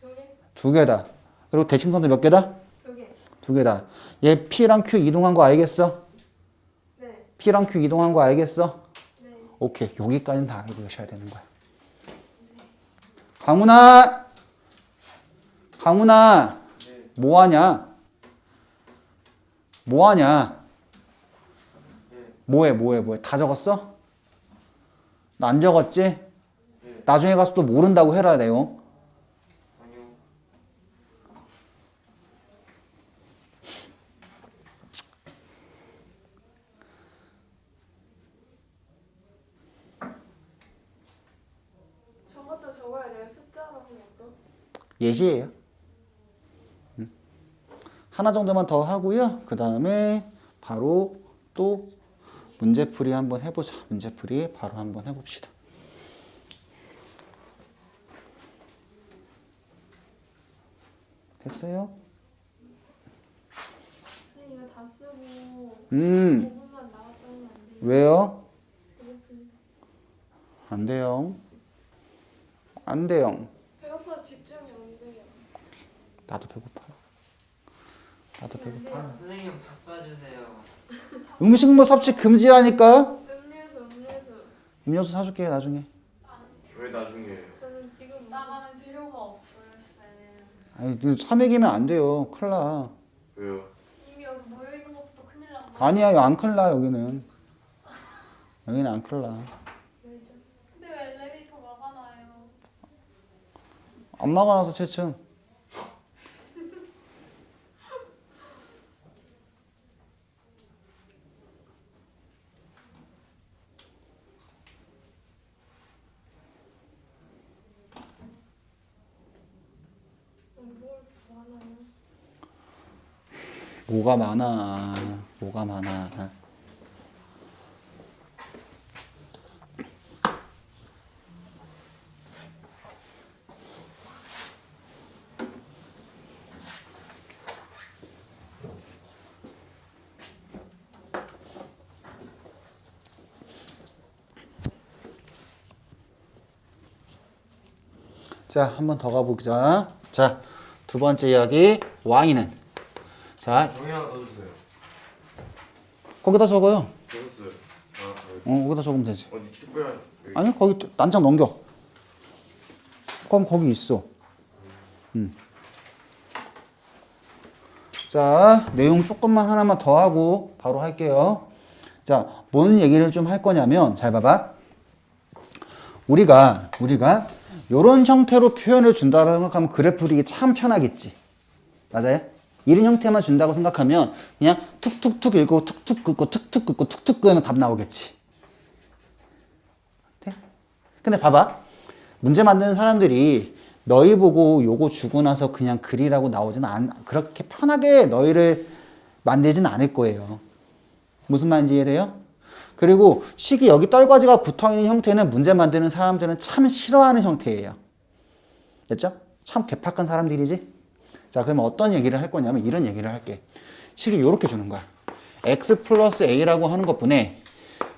2개 두 개다. 그리고 대칭선도 몇 개다? 2개 두 개다. 얘 P랑 Q 이동한 거 알겠어? 네 P랑 Q 이동한 거 알겠어? 네. 오케이. 여기까지는 다 알고 계셔야 되는 거야. 강훈아! 강훈아! 뭐하냐? 뭐하냐? 뭐해? 다 적었어? 나 안 적었지? 나중에 가서 또 모른다고 해라, 내용. 아니요. 저것도 적어야 돼요. 숫자로 하는 것도. 예시예요. 하나 정도만 더 하고요. 그 다음에 바로 또 문제풀이 한번 해보자. 문제풀이 바로 한번 해봅시다. 됐어요? 근데 이거 다 쓰고 5분만 나왔다면 안 돼요. 왜요? 그래프. 안 돼요. 안 돼요. 배고파서 집중이 안 돼요. 나도 배고파. 나도 배고파. 아, 선생님 밥 사주세요. 음식물 섭취 금지라니까. 음료수. 음료수 사줄게 나중에. 왜 나중에? 저는 지금 나가는 필요가 없어요. 아니 300이면 안 돼요. 큰일 나. 왜요? 이미 여기 모여 있는 것부터 큰일 난 거야. 아니야 여기 안 큰일 나 여기는. 여기는 안 큰일 나. 근데 왜 엘리베이터 막아놔요? 안 막아놔서 채층. 뭘 많아요? 뭐가 많아. 뭐가 많아. 자, 한 번 더 가보자. 자, 두 번째 이야기. Y는. 자, 정리 하나 넣어주세요. 거기다 적어요. 넣었어요. 아, 거기다 적으면 되지. 어디 특별한 여기. 아니, 거기 난장 넘겨. 그럼 거기 있어. 자, 내용 조금만 하나만 더 하고 바로 할게요. 자, 뭔 얘기를 좀 할 거냐면, 잘 봐봐. 우리가 이런 형태로 표현을 준다고 생각하면 그래프 그리기 참 편하겠지. 맞아요? 이런 형태만 준다고 생각하면 그냥 툭툭툭 읽고 툭툭 긋고 툭툭 긋고 툭툭 끄면 답 나오겠지. 네? 근데 봐봐. 문제 만드는 사람들이 너희 보고 요거 주고 나서 그냥 그리라고 나오지는 그렇게 편하게 너희를 만들진 않을 거예요. 무슨 말인지 이해돼요? 그리고 식이 여기 떨거지가 붙어있는 형태는 문제 만드는 사람들은 참 싫어하는 형태예요. 됐죠? 참 개팍한 사람들이지? 자, 그러면 어떤 얘기를 할 거냐면 이런 얘기를 할게. 식이 이렇게 주는 거야. x 플러스 a라고 하는 것분에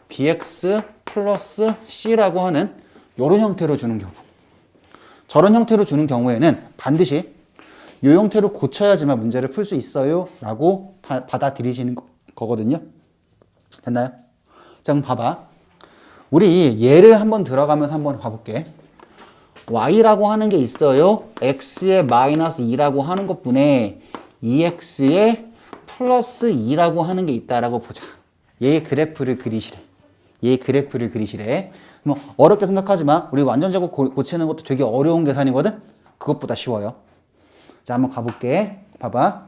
bx 플러스 c라고 하는 이런 형태로 주는 경우. 저런 형태로 주는 경우에는 반드시 이 형태로 고쳐야지만 문제를 풀 수 있어요 라고 받아들이시는 거거든요. 됐나요? 자, 그럼 봐봐. 우리 예를 한번 들어가면서 한번 봐볼게. y라고 하는 게 있어요. x의 마이너스 2라고 하는 것분에 2x의 플러스 2라고 하는 게 있다라고 보자. 얘의 그래프를 그리시래. 얘의 그래프를 그리시래. 뭐 어렵게 생각하지 마. 우리 완전제곱 고치는 것도 되게 어려운 계산이거든. 그것보다 쉬워요. 자, 한번 가볼게. 봐봐.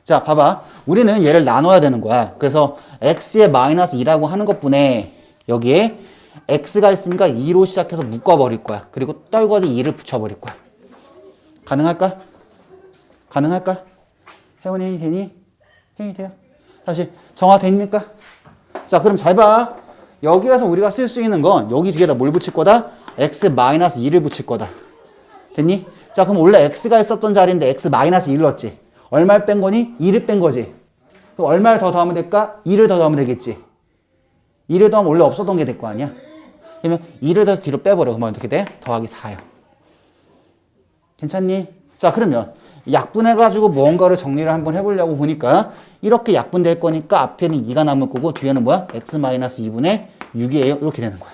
자, 봐봐. 우리는 얘를 나눠야 되는 거야. 그래서 x의 마이너스 2라고 하는 것분에 여기에 x가 있으니까 2로 시작해서 묶어버릴 거야. 그리고 떨거지 2를 붙여버릴 거야. 가능할까? 가능할까? 혜원이 되니? 혜원이 돼요? 다시 정화 됩니까? 자, 그럼 잘 봐. 여기에서 우리가 쓸 수 있는 건 여기 뒤에다 뭘 붙일 거다? x 마이너스 2를 붙일 거다. 됐니? 자, 그럼 원래 x가 있었던 자리인데 x 마이너스 2를 넣었지. 얼마를 뺀 거니? 2를 뺀 거지. 그럼 얼마를 더 더하면 될까? 2를 더 더하면 되겠지. 2를 더하면 원래 없었던 게 될 거 아니야? 그러면 2를 더 뒤로 빼버려. 그러면 어떻게 돼? 더하기 4요. 괜찮니? 자, 그러면 약분해가지고 무언가를 정리를 한번 해보려고 보니까 이렇게 약분될 거니까 앞에는 2가 남을 거고 뒤에는 뭐야? x-2분의 6이에요. 이렇게 되는 거야.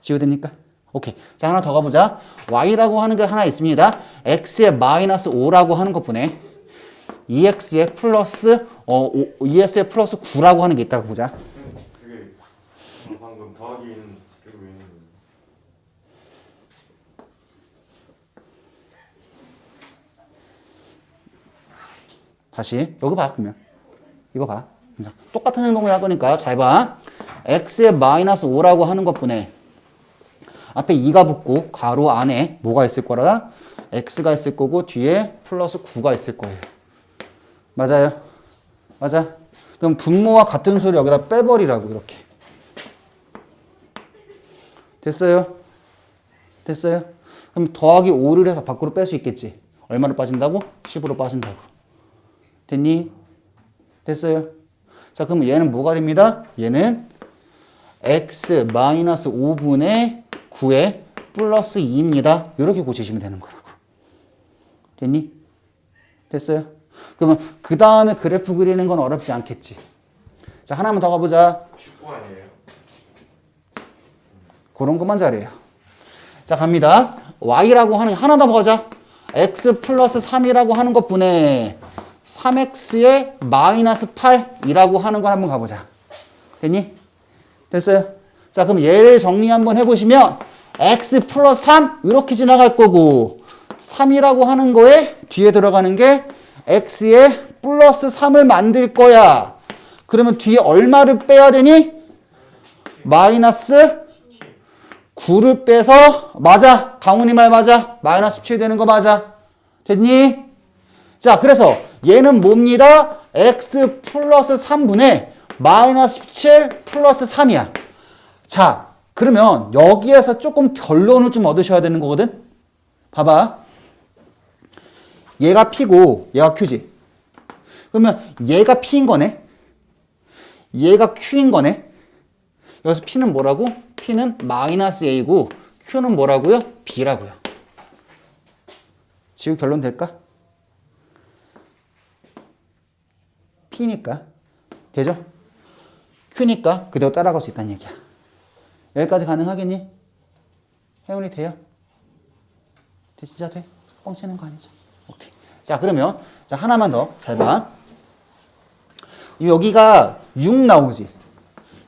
지우됩니까? 오케이. 자, 하나 더 가보자. y라고 하는 게 하나 있습니다. x의 마이너스 5라고 하는 것분에 2x의 플러스 2x의 플러스 9라고 하는 게 있다고 보자. 그게 방금 더하기는 여기 왜 있는 거예요? 다시 여기 봐. 그러면 이거 봐. 똑같은 행동을 할 거니까 잘 봐. x의 마이너스 5라고 하는 것분에 앞에 2가 붙고 가로 안에 뭐가 있을 거라? x가 있을 거고 뒤에 플러스 9가 있을 거예요. 맞아요? 맞아? 그럼 분모와 같은 수를 여기다 빼버리라고 이렇게. 됐어요? 됐어요? 그럼 더하기 5를 해서 밖으로 뺄 수 있겠지. 얼마로 빠진다고? 10으로 빠진다고. 됐니? 됐어요? 자, 그럼 얘는 뭐가 됩니다? 얘는 x-5분의 9의 플러스 2입니다. 이렇게 고치시면 되는 거라고. 됐니? 됐어요? 그러면 그 다음에 그래프 그리는 건 어렵지 않겠지. 자, 하나만 더 가보자. 19 아니에요? 그런 것만 잘해요. 자, 갑니다. y라고 하는 하나 더 보자. x 플러스 3이라고 하는 것분에 3x에 마이너스 8이라고 하는 걸 한번 가보자. 됐니? 됐어요? 자, 그럼 얘를 정리 한번 해보시면 x 플러스 3 이렇게 지나갈 거고 3이라고 하는 거에 뒤에 들어가는 게 x에 플러스 3을 만들 거야. 그러면 뒤에 얼마를 빼야 되니? 마이너스 9를 빼서 맞아. 강훈이 말 맞아. 마이너스 17 되는 거 맞아. 됐니? 자, 그래서 얘는 뭡니다? x 플러스 3분의 마이너스 17 플러스 3이야. 자, 그러면 여기에서 조금 결론을 좀 얻으셔야 되는 거거든? 봐봐. 얘가 P고 얘가 Q지. 그러면 얘가 P인 거네. 얘가 Q인 거네. 여기서 P는 뭐라고? P는 마이너스 A고 Q는 뭐라고요? B라고요. 지금 결론 될까? P니까. 되죠? Q니까 그대로 따라갈 수 있다는 얘기야. 여기까지 가능하겠니? 혜원이 돼요? 진짜 돼? 뻥치는 거 아니죠? 오케이. 자, 그러면 자 하나만 더 잘 봐. 여기가 6 나오지.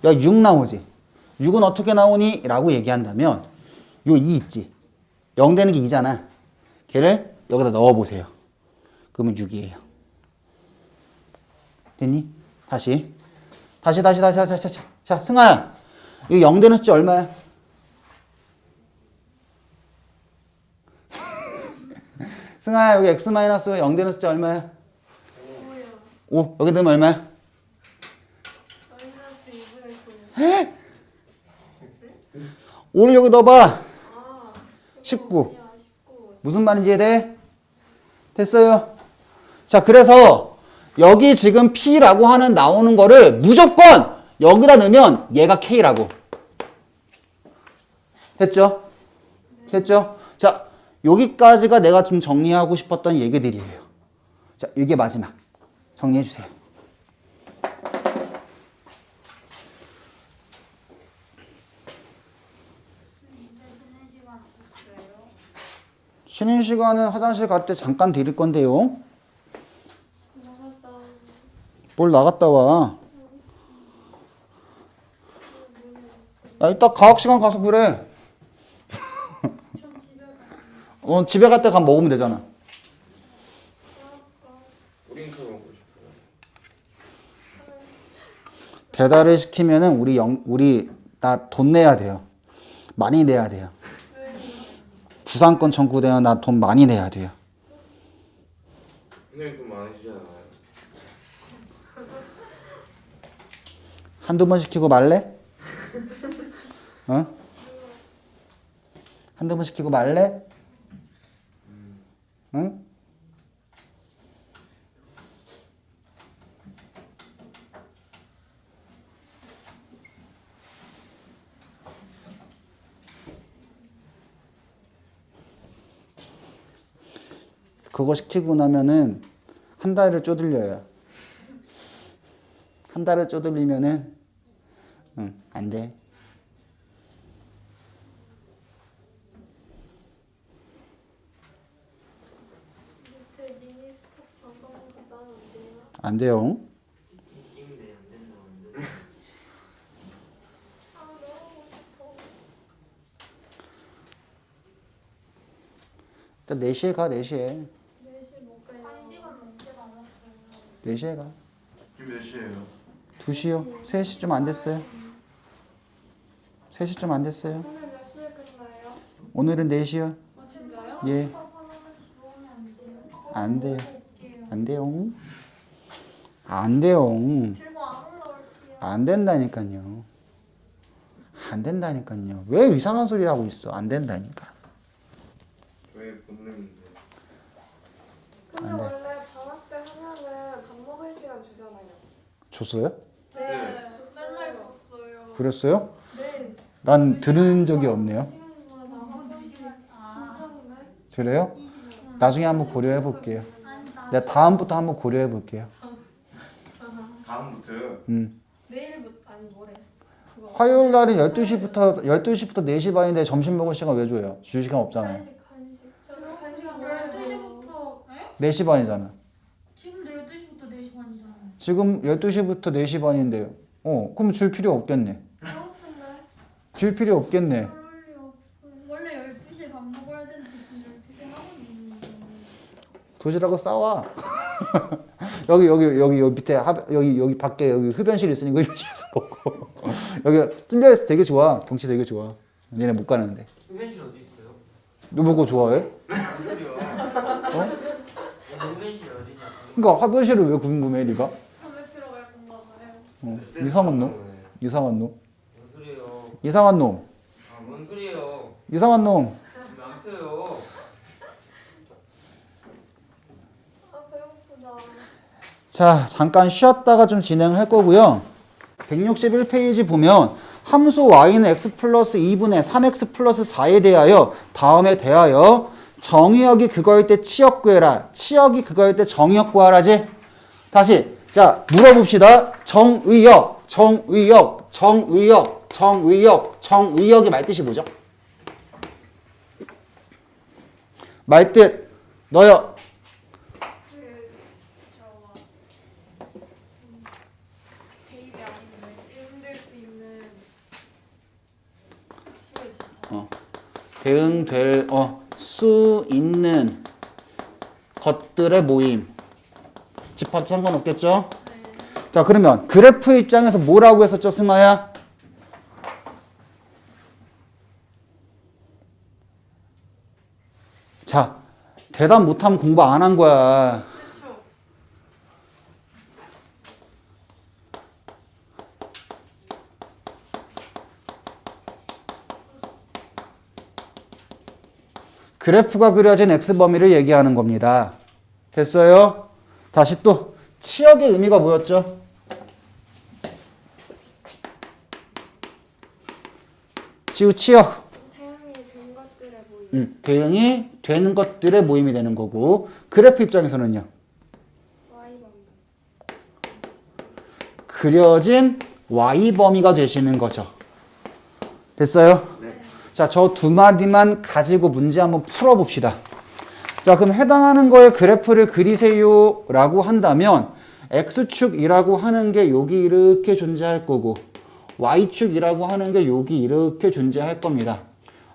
여기 6 나오지. 6은 어떻게 나오니? 라고 얘기한다면 요 2 있지. 0 되는 게 2잖아. 걔를 여기다 넣어보세요. 그러면 6이에요. 됐니? 다시. 자, 승아야. 이거 0 되는 숫자 얼마야? 승아야, 여기 x-0 되는 숫자 얼마야? 5. 여기 넣으면 얼마야? 마이너스 2분의 9. 5를 여기 넣어봐. 아, 19. 야, 19. 무슨 말인지 이해돼? 됐어요? 자, 그래서 여기 지금 P라고 하는 나오는 거를 무조건 여기다 넣으면 얘가 K라고. 됐죠? 됐죠? 자, 여기까지가 내가 좀 정리하고 싶었던 얘기들이에요. 자, 이게 마지막. 정리해 주세요. 쉬는 시간은 화장실 갈 때 잠깐 드릴 건데요. 나갔다. 뭘 나갔다 와. 야, 이따 과학 시간 가서 그래. 좀 집에 가. 집에 갈 때 가면 먹으면 되잖아. 우린크 먹고 싶어요. 배달을 시키면은 우리 나 돈 내야 돼요. 많이 내야 돼요. 구상권 청구되면 나 돈 많이 내야 돼요. 선생님 돈 많으시잖아요. 한두 번 시키고 말래? 어? 한두 번 시키고 말래? 응? 그거 시키고 나면은 한 달을 쪼들려요. 한 달을 쪼들리면은 안 돼. 밑에 미니 스톱 잠깐만 나는 안 되나? 안 돼요. 찍는데 안 된다는데. 아, 너무 싶어. 일단 4시에 가, 4시에. 4시 못 가요. 1시간 넘게 남았어요. 4시에 가. 지금 몇 시예요? 2시요. 3시 좀 안 됐어요. 3시 좀 안 됐어요. 오늘 몇 시에 끝나요? 오늘은 4시요. 아, 진짜요? 예. 하나는 집에 오면 안 안 돼요? 돼요. 올게요. 안 돼요. 안 돼요. 들고 안 올라올게요. 안 된다니까요. 안 된다니까요. 왜 이상한 소리를 하고 있어? 안 된다니까. 왜 본능인데? 근데 안 돼. 원래 방학 때 하면은 밥 먹을 시간 주잖아요. 줬어요? 네. 네. 맨날 줬어요. 그랬어요? 네. 난 들은 적이 없네요. 시간마다 학원 그래요? 나중에 한번 고려해 볼게요. 내가 다음부터 한번 고려해 볼게요. 다음부터요. 내일부터 아니 뭐래? 그거 화요일 날은 12시부터 4시 반인데 점심 먹을 시간 왜 줘요? 줄 시간 없잖아요. 간식. 저는 간식 간식 12시부터 4시 반이잖아. 지금도 12시부터 4시 반이잖아요. 지금 12시부터 4시 반인데요. 그럼 줄 필요 없겠네. 배고픈데. 줄 필요 없겠네. 원래 12시에 밥 먹어야 되는데 지금 12시에 하고 있는 거예요. 도시락을 싸와. 여기 밑에 여기 밖에 여기 흡연실 있으니까 흡연실에서 먹고. 여기 뚫려 있어 되게 좋아. 경치 되게 좋아. 얘네 못 가는데. 흡연실 어디 있어요? 너 먹고 좋아해? 무슨 소리야? 흡연실 어디냐? 그러니까 흡연실을 왜 궁금해 네가? 담배 피러 갈 건가 봐요. 이상한 놈. 이상한 놈. 뭔 소리예요? 이상한 놈. 아, 뭔 소리예요? 이상한 놈. 안 펴요. 아 배고프다. 자, 잠깐 쉬었다가 좀 진행할 거고요. 161페이지 보면 함수 y는 x 플러스 2분의 3x 플러스 4에 대하여 다음에 대하여 정의역이 그거일 때 치역 구해라. 치역이 그거일 때 정의역 구하라지. 다시 자 물어봅시다. 정의역, 정의역, 정의역, 정의역, 정의역의 말뜻이 뭐죠? 말뜻 너요. 저거 대입이 아닌데 힘들 수 있는 수의 집합. 대응될 수 있는 것들의 모임. 집합 상관없겠죠? 자, 그러면 그래프 입장에서 뭐라고 했었죠, 승아야? 자, 대답 못하면 공부 안 한 거야. 그래프가 그려진 x범위를 얘기하는 겁니다. 됐어요? 다시 또 치역의 의미가 뭐였죠? 지우 치역. 대응이 된 것들의 모임. 대응이 되는 것들의 모임이 되는 거고 그래프 입장에서는요. Y범위. 그려진 y범위가 되시는 거죠. 됐어요? 자, 저 두 마디만 가지고 문제 한번 풀어봅시다. 자, 그럼 해당하는 거에 그래프를 그리세요 라고 한다면 x축이라고 하는 게 여기 이렇게 존재할 거고 y축이라고 하는 게 여기 이렇게 존재할 겁니다.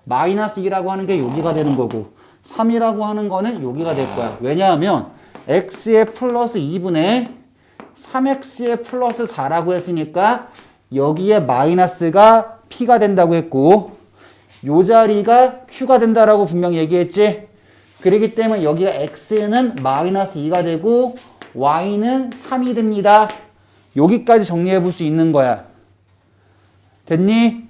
마이너스 2라고 하는 게 여기가 되는 거고 3이라고 하는 거는 여기가 될 거야. 왜냐하면 x의 플러스 2분의 3x의 플러스 4라고 했으니까 여기에 마이너스가 p가 된다고 했고 요 자리가 q가 된다라고 분명히 얘기했지. 그렇기 때문에 여기가 x는 마이너스 2가 되고 y는 3이 됩니다. 여기까지 정리해 볼 수 있는 거야. 됐니?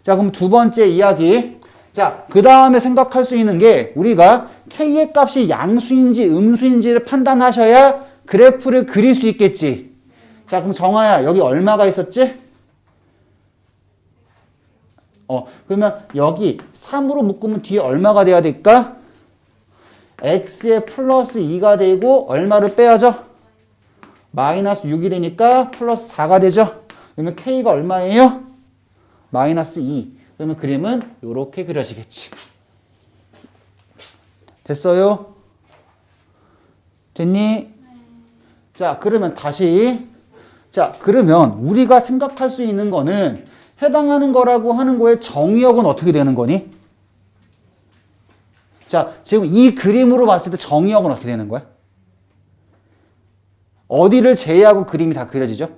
자, 그럼 두 번째 이야기. 자, 그 다음에 생각할 수 있는 게 우리가 k의 값이 양수인지 음수인지를 판단하셔야 그래프를 그릴 수 있겠지. 자, 그럼 정아야, 여기 얼마가 있었지? 그러면 여기 3으로 묶으면 뒤에 얼마가 돼야 될까? x의 플러스 2가 되고 얼마를 빼야죠? 마이너스 6이 되니까 플러스 4가 되죠? 그러면 k가 얼마예요? 마이너스 2. 그러면 그림은 이렇게 그려지겠지. 됐어요? 됐니? 자, 그러면 다시. 자, 그러면 우리가 생각할 수 있는 거는 해당하는 거라고 하는 거에 정의역은 어떻게 되는 거니? 자, 지금 이 그림으로 봤을 때 정의역은 어떻게 되는 거야? 어디를 제외하고 그림이 다 그려지죠?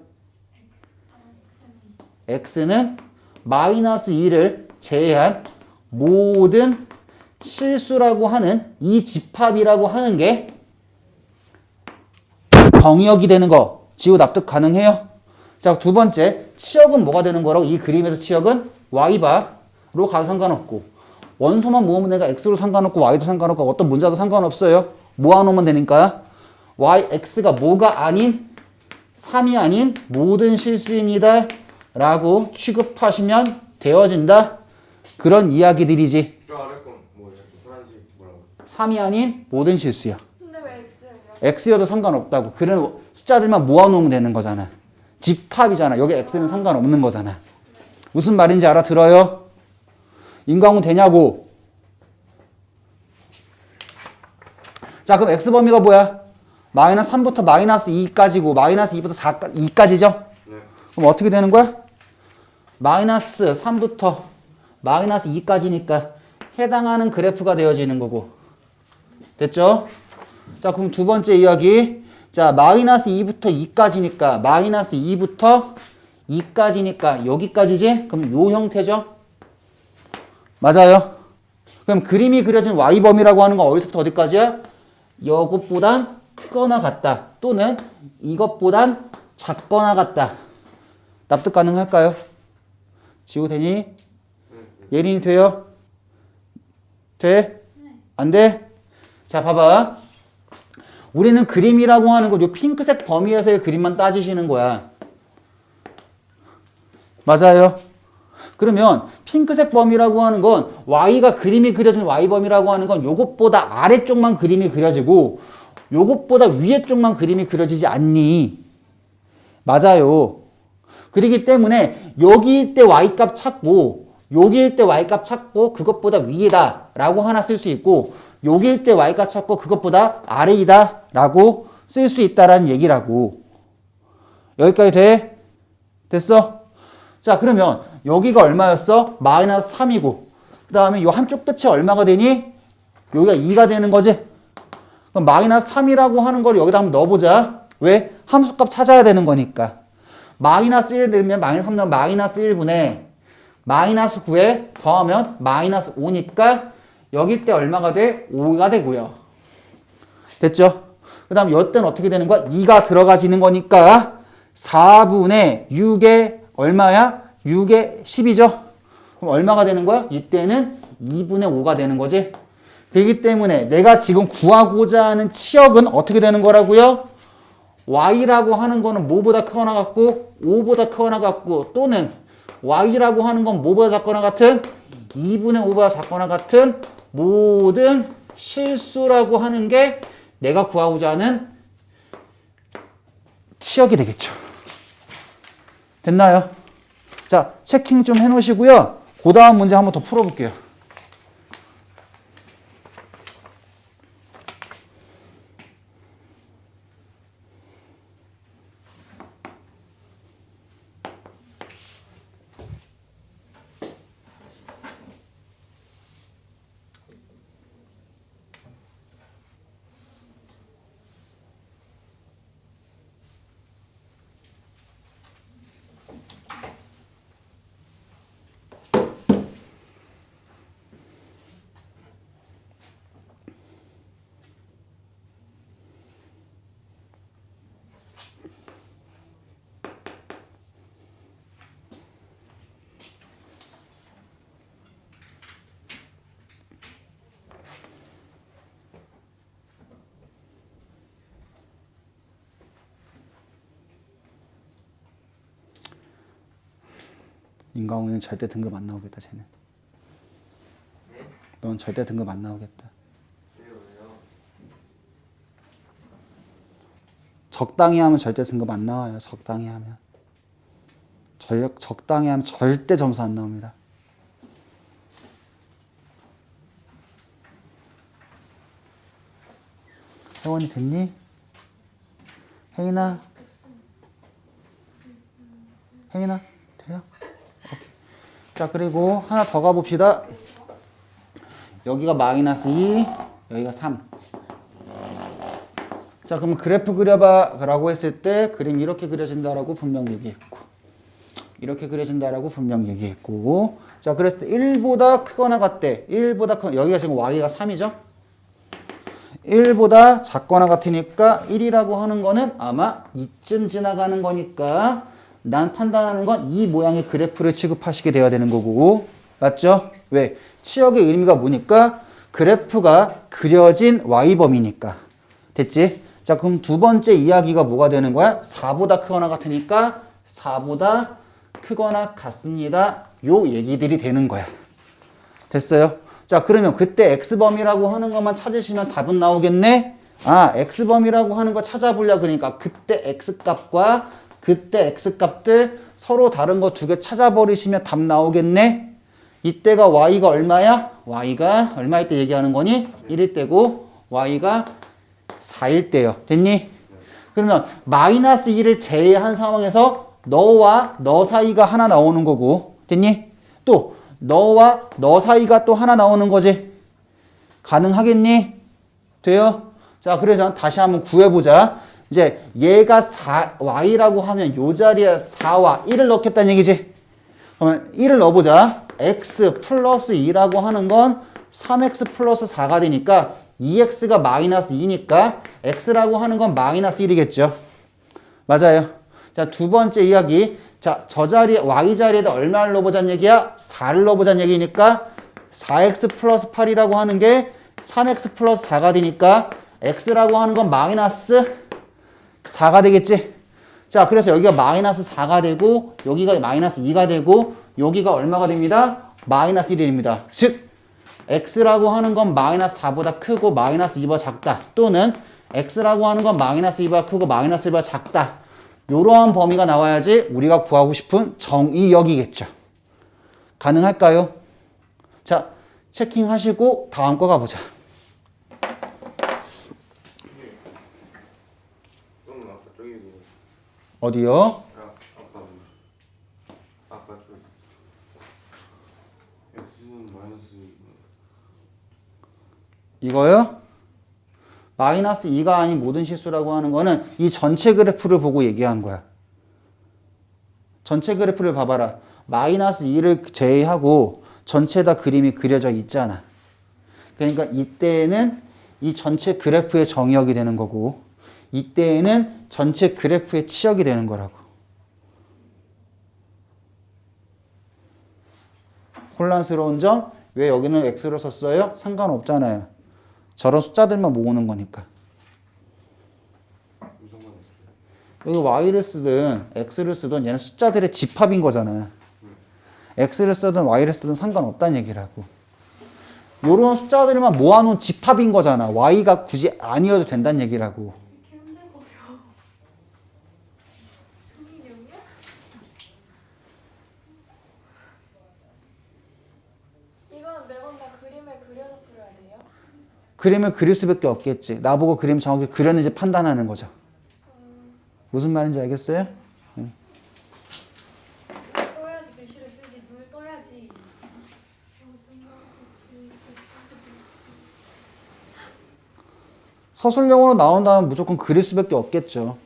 x는 마이너스 2를 제외한 모든 실수라고 하는 이 집합이라고 하는 게 정의역이 되는 거 지우 납득 가능해요? 자, 두 번째 치역은 뭐가 되는 거라고? 이 그림에서 치역은 y바로 가도 상관없고 원소만 모으면 내가 x로 상관없고 y도 상관없고 어떤 문자도 상관없어요. 모아놓으면 되니까 x가 뭐가 아닌 3이 아닌 모든 실수입니다 라고 취급하시면 되어진다. 그런 이야기들이지. 저 아래 건 뭐예요? 파란색 뭐라고? 3이 아닌 모든 실수야. 근데 왜 X예요? X여도 상관없다고. 그런 숫자들만 모아놓으면 되는 거잖아. 집합이잖아. 여기 X는 상관없는 거잖아. 무슨 말인지 알아들어요? 인과응은 되냐고. 자, 그럼 X범위가 뭐야? 마이너스 3부터 마이너스 2까지고 마이너스 2부터 2까지죠? 네. 그럼 어떻게 되는 거야? 마이너스 3부터 마이너스 2까지니까 해당하는 그래프가 되어지는 거고. 됐죠? 자, 그럼 두 번째 이야기. 자, 마이너스 2부터 2까지니까 마이너스 2부터 2까지니까 여기까지지? 그럼 요 형태죠? 맞아요. 그럼 그림이 그려진 Y범위라고 하는 건 어디서부터 어디까지야? 이것보단 크거나 같다. 또는 이것보단 작거나 같다. 납득 가능할까요? 지우 되니? 예린이 돼요? 돼? 안 돼? 자, 봐봐. 우리는 그림이라고 하는 거 요 핑크색 범위에서의 그림만 따지시는 거야. 맞아요. 그러면 핑크색 범위라고 하는 건 Y가 그림이 그려진 Y범위라고 하는 건 요것보다 아래쪽만 그림이 그려지고 요것보다 위에 쪽만 그림이 그려지지 않니? 맞아요. 그렇기 때문에 여기일 때 Y값 찾고 여기일 때 Y값 찾고 그것보다 위에다 라고 하나 쓸 수 있고 여기일 때 Y값 찾고 그것보다 아래이다 라고 쓸 수 있다라는 얘기라고. 여기까지 돼? 됐어? 자, 그러면 여기가 얼마였어? 마이너스 3이고 그 다음에 요 한쪽 끝이 얼마가 되니? 여기가 2가 되는 거지? 그럼 마이너스 3이라고 하는 걸 여기다 한번 넣어보자. 왜? 함수값 찾아야 되는 거니까. 마이너스 1 넣으면 마이너스 3 넣으면 마이너스 1분의 마이너스 9에 더하면 마이너스 5니까 여길 때 얼마가 돼? 5가 되고요. 됐죠? 그 다음 이때는 어떻게 되는 거야? 2가 들어가지는 거니까 4분의 6에 얼마야? 6에 10이죠? 그럼 얼마가 되는 거야? 이때는 2분의 5가 되는 거지? 그렇기 때문에 내가 지금 구하고자 하는 치역은 어떻게 되는 거라고요? Y라고 하는 거는 뭐보다 크거나 같고 5보다 크거나 같고 또는 Y라고 하는 건 뭐보다 작거나 같은 2분의 5보다 작거나 같은 모든 실수라고 하는 게 내가 구하고자 하는 치역이 되겠죠. 됐나요? 자, 체킹 좀 해놓으시고요. 그 다음 문제 한번 더 풀어볼게요. 인강우는 절대 등급 안 나오겠다, 쟤는. 넌 절대 등급 안 나오겠다. 왜요? 적당히 하면 절대 등급 안 나와요. 적당히 하면. 적당히 하면 절대 점수 안 나옵니다. 혜원이 됐니? 혜인아? 혜인아? 돼요? 오케이. 자, 그리고 하나 더 가봅시다. 여기가 마이너스 2, 여기가 3. 자, 그럼 그래프 그려봐 라고 했을 때 그림 이렇게 그려진다라고 분명 얘기했고 이렇게 그려진다라고 분명 얘기했고 자, 그랬을 때 1보다 크거나 같대. 1보다 크 여기가 지금 y가 3이죠? 1보다 작거나 같으니까 1이라고 하는 거는 아마 이쯤 지나가는 거니까 난 판단하는 건 이 모양의 그래프를 취급하시게 돼야 되는 거고 맞죠? 왜? 치역의 의미가 뭐니까? 그래프가 그려진 y범위니까 됐지? 자, 그럼 두 번째 이야기가 뭐가 되는 거야? 4보다 크거나 같으니까 4보다 크거나 같습니다. 요 얘기들이 되는 거야. 됐어요? 자, 그러면 그때 x범위라고 하는 것만 찾으시면 답은 나오겠네? 아, x범위라고 하는 거 찾아보려 그러니까 그때 x값과 그때 x값들 서로 다른 거 두 개 찾아버리시면 답 나오겠네? 이때가 y가 얼마야? y가 얼마일 때 얘기하는 거니? 1일 때고 y가 4일 때요. 됐니? 그러면 마이너스 1을 제외한 상황에서 너와 너 사이가 하나 나오는 거고. 됐니? 또 너와 너 사이가 또 하나 나오는 거지. 가능하겠니? 돼요? 자, 그래서 다시 한번 구해보자. 이제 얘가 y라고 하면 요 자리에 4와 1을 넣겠다는 얘기지. 그러면 1을 넣어보자. x 플러스 2라고 하는 건 3x 플러스 4가 되니까 2x가 마이너스 2니까 x라고 하는 건 마이너스 1이겠죠. 맞아요. 자, 두 번째 이야기. 자, 저 자리에 y 자리에다 얼마를 넣어보자는 얘기야? 4를 넣어보자는 얘기니까 4x 플러스 8이라고 하는 게 3x 플러스 4가 되니까 x라고 하는 건 마이너스 4가 되겠지. 자, 그래서 여기가 마이너스 4가 되고 여기가 마이너스 2가 되고 여기가 얼마가 됩니다? 마이너스 1이 됩니다. 즉 x라고 하는 건 마이너스 4보다 크고 마이너스 2보다 작다. 또는 x라고 하는 건 마이너스 2보다 크고 마이너스 1보다 작다. 이러한 범위가 나와야지 우리가 구하고 싶은 정의역이겠죠. 가능할까요? 자, 체킹하시고 다음 거 가보자. 그러면 아까 저기 어디요? 아까 저 x는 마이너스 이거요? 마이너스 2가 아닌 모든 실수라고 하는 거는 이 전체 그래프를 보고 얘기한 거야. 전체 그래프를 봐봐라. 마이너스 2를 제외하고 전체 다 그림이 그려져 있잖아. 그러니까 이때에는 이 전체 그래프의 정의역이 되는 거고 이때에는 전체 그래프의 치역이 되는 거라고. 혼란스러운 점? 왜 여기는 x로 썼어요? 상관없잖아요. 저런 숫자들만 모으는 거니까. 여기 y를 쓰든 x를 쓰든 얘는 숫자들의 집합인 거잖아. x를 쓰든 y를 쓰든 상관없다는 얘기라고. 요런 숫자들만 모아놓은 집합인 거잖아. y가 굳이 아니어도 된다는 얘기라고. 이건 매번 다 그림을 그려서 풀어야 돼요? 그림을 그릴 수밖에 없겠지. 나보고 그림 정확히 그렸는지 판단하는 거죠. 무슨 말인지 알겠어요? 떠야지 글씨를 쓰지 눈을 떠야지. 서술형으로 나온다면 무조건 그릴 수밖에 없겠죠.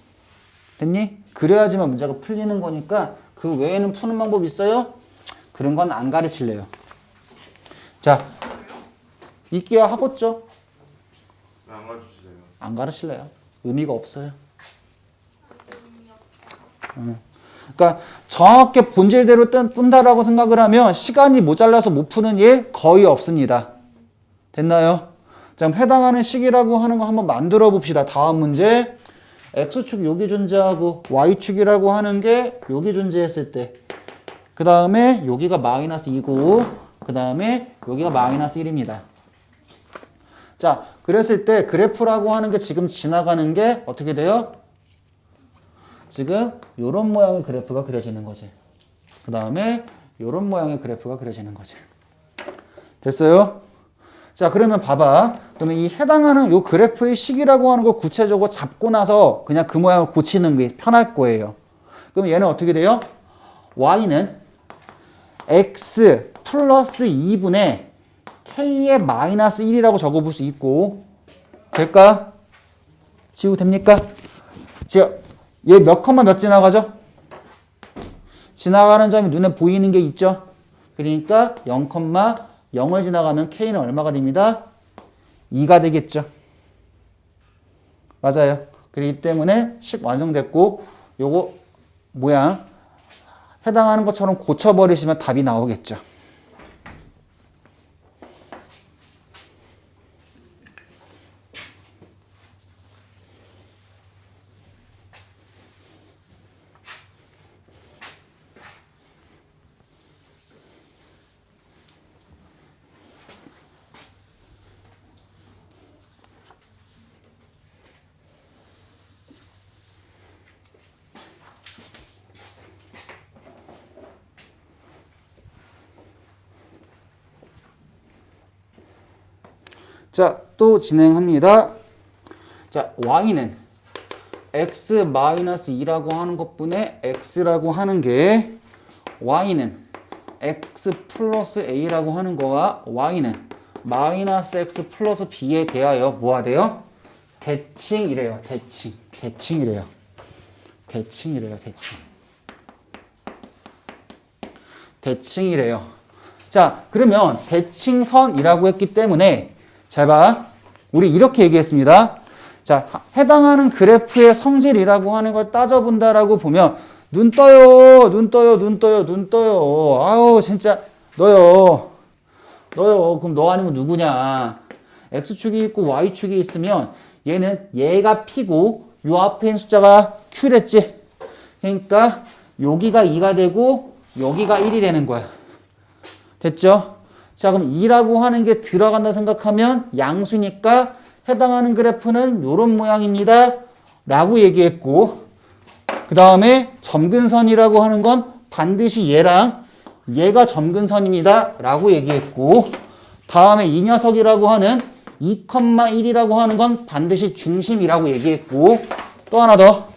됐니? 그려야지만 문제가 풀리는 거니까 그 외에는 푸는 방법 있어요? 그런 건 안 가르칠래요. 자, 있기야 하겠죠? 안 가르쳐주세요. 안 가르칠래요. 의미가 없어요. 그러니까 정확히 본질대로 푼다라고 생각을 하면 시간이 모자라서 못 푸는 일 거의 없습니다. 됐나요? 자, 그럼 해당하는 식이라고 하는 거 한번 만들어 봅시다. 다음 문제. x축 여기 존재하고 y축이라고 하는 게 여기 존재했을 때 그 다음에 여기가 마이너스 2고 그 다음에 여기가 마이너스 1입니다. 자, 그랬을 때 그래프라고 하는 게 지금 지나가는 게 어떻게 돼요? 지금 이런 모양의 그래프가 그려지는 거지. 그 다음에 이런 모양의 그래프가 그려지는 거지. 됐어요? 자, 그러면 봐봐. 그러면 이 해당하는 이 그래프의 식이라고 하는 걸 구체적으로 잡고 나서 그냥 그 모양을 고치는 게 편할 거예요. 그럼 얘는 어떻게 돼요? y는 x 플러스 2분의 k의 마이너스 1이라고 적어볼 수 있고 될까? 지우 됩니까? 지금 얘 몇 컴마 몇 지나가죠? 지나가는 점이 눈에 보이는 게 있죠? 그러니까 0,0을 지나가면 k는 얼마가 됩니다? 2가 되겠죠. 맞아요. 그렇기 때문에 식 완성됐고 요거 모양 해당하는 것처럼 고쳐버리시면 답이 나오겠죠. 자, 또 진행합니다. 자, y는 x-2라고 하는 것분의 x라고 하는 게 y는 x 플러스 a라고 하는 거와 y는 마이너스 x 플러스 b에 대하여 뭐가 돼요? 대칭이래요. 대칭이래요. 대칭이래요. 자, 그러면 대칭선이라고 했기 때문에 잘 봐. 우리 이렇게 얘기했습니다. 자, 해당하는 그래프의 성질이라고 하는 걸 따져본다라고 보면 눈 떠요. 아우 진짜 너요. 그럼 너 아니면 누구냐. X축이 있고 Y축이 있으면 얘가 P고 요 앞에 있는 숫자가 Q랬지. 그러니까 여기가 2가 되고 여기가 1이 되는 거야. 됐죠? 자, 그럼 2라고 하는 게 들어간다 생각하면 양수니까 해당하는 그래프는 요런 모양입니다. 라고 얘기했고, 그 다음에 점근선이라고 하는 건 반드시 얘가 점근선입니다. 라고 얘기했고, 다음에 이 녀석이라고 하는 2,1이라고 하는 건 반드시 중심이라고 얘기했고, 또 하나 더.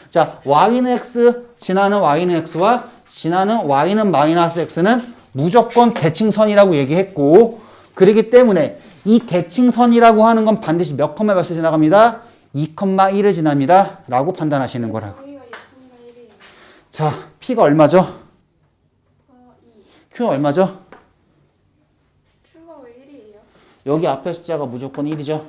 자, y는 x, 지나는 y는 x와 지나는 y는 마이너스 x는 무조건 대칭선이라고 얘기했고, 그렇기 때문에 이 대칭선이라고 하는 건 반드시 몇 컴마 몇을 지나갑니다? 2,1을 지납니다. 라고 판단하시는 거라고. 여기가 2,1이에요. 자, P가 얼마죠? 2. Q가 얼마죠? Q가 왜 1이에요? 여기 앞에 숫자가 무조건 1이죠.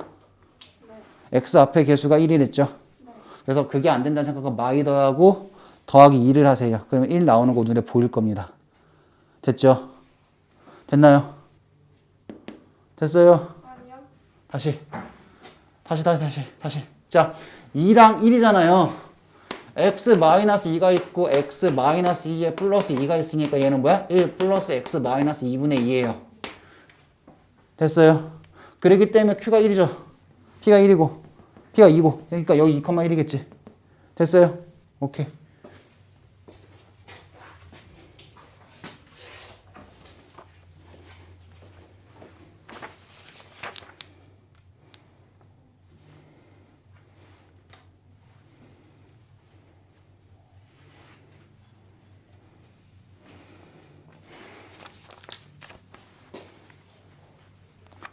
네. X 앞에 개수가 1이랬죠. 네. 그래서 그게 안 된다는 생각은 마이 더하고 더하기 2를 하세요. 그러면 1 나오는 거 눈에 보일 겁니다. 됐죠? 됐나요? 됐어요? 아니요. 다시. 자, 2랑 1이잖아요. x-2가 있고 x-2에 플러스 2가 있으니까 얘는 뭐야? 1 플러스 x-2분의 2예요. 됐어요? 그렇기 때문에 q가 1이죠. p가 1이고 p가 2고 그러니까 여기 2,1이겠지. 됐어요? 오케이.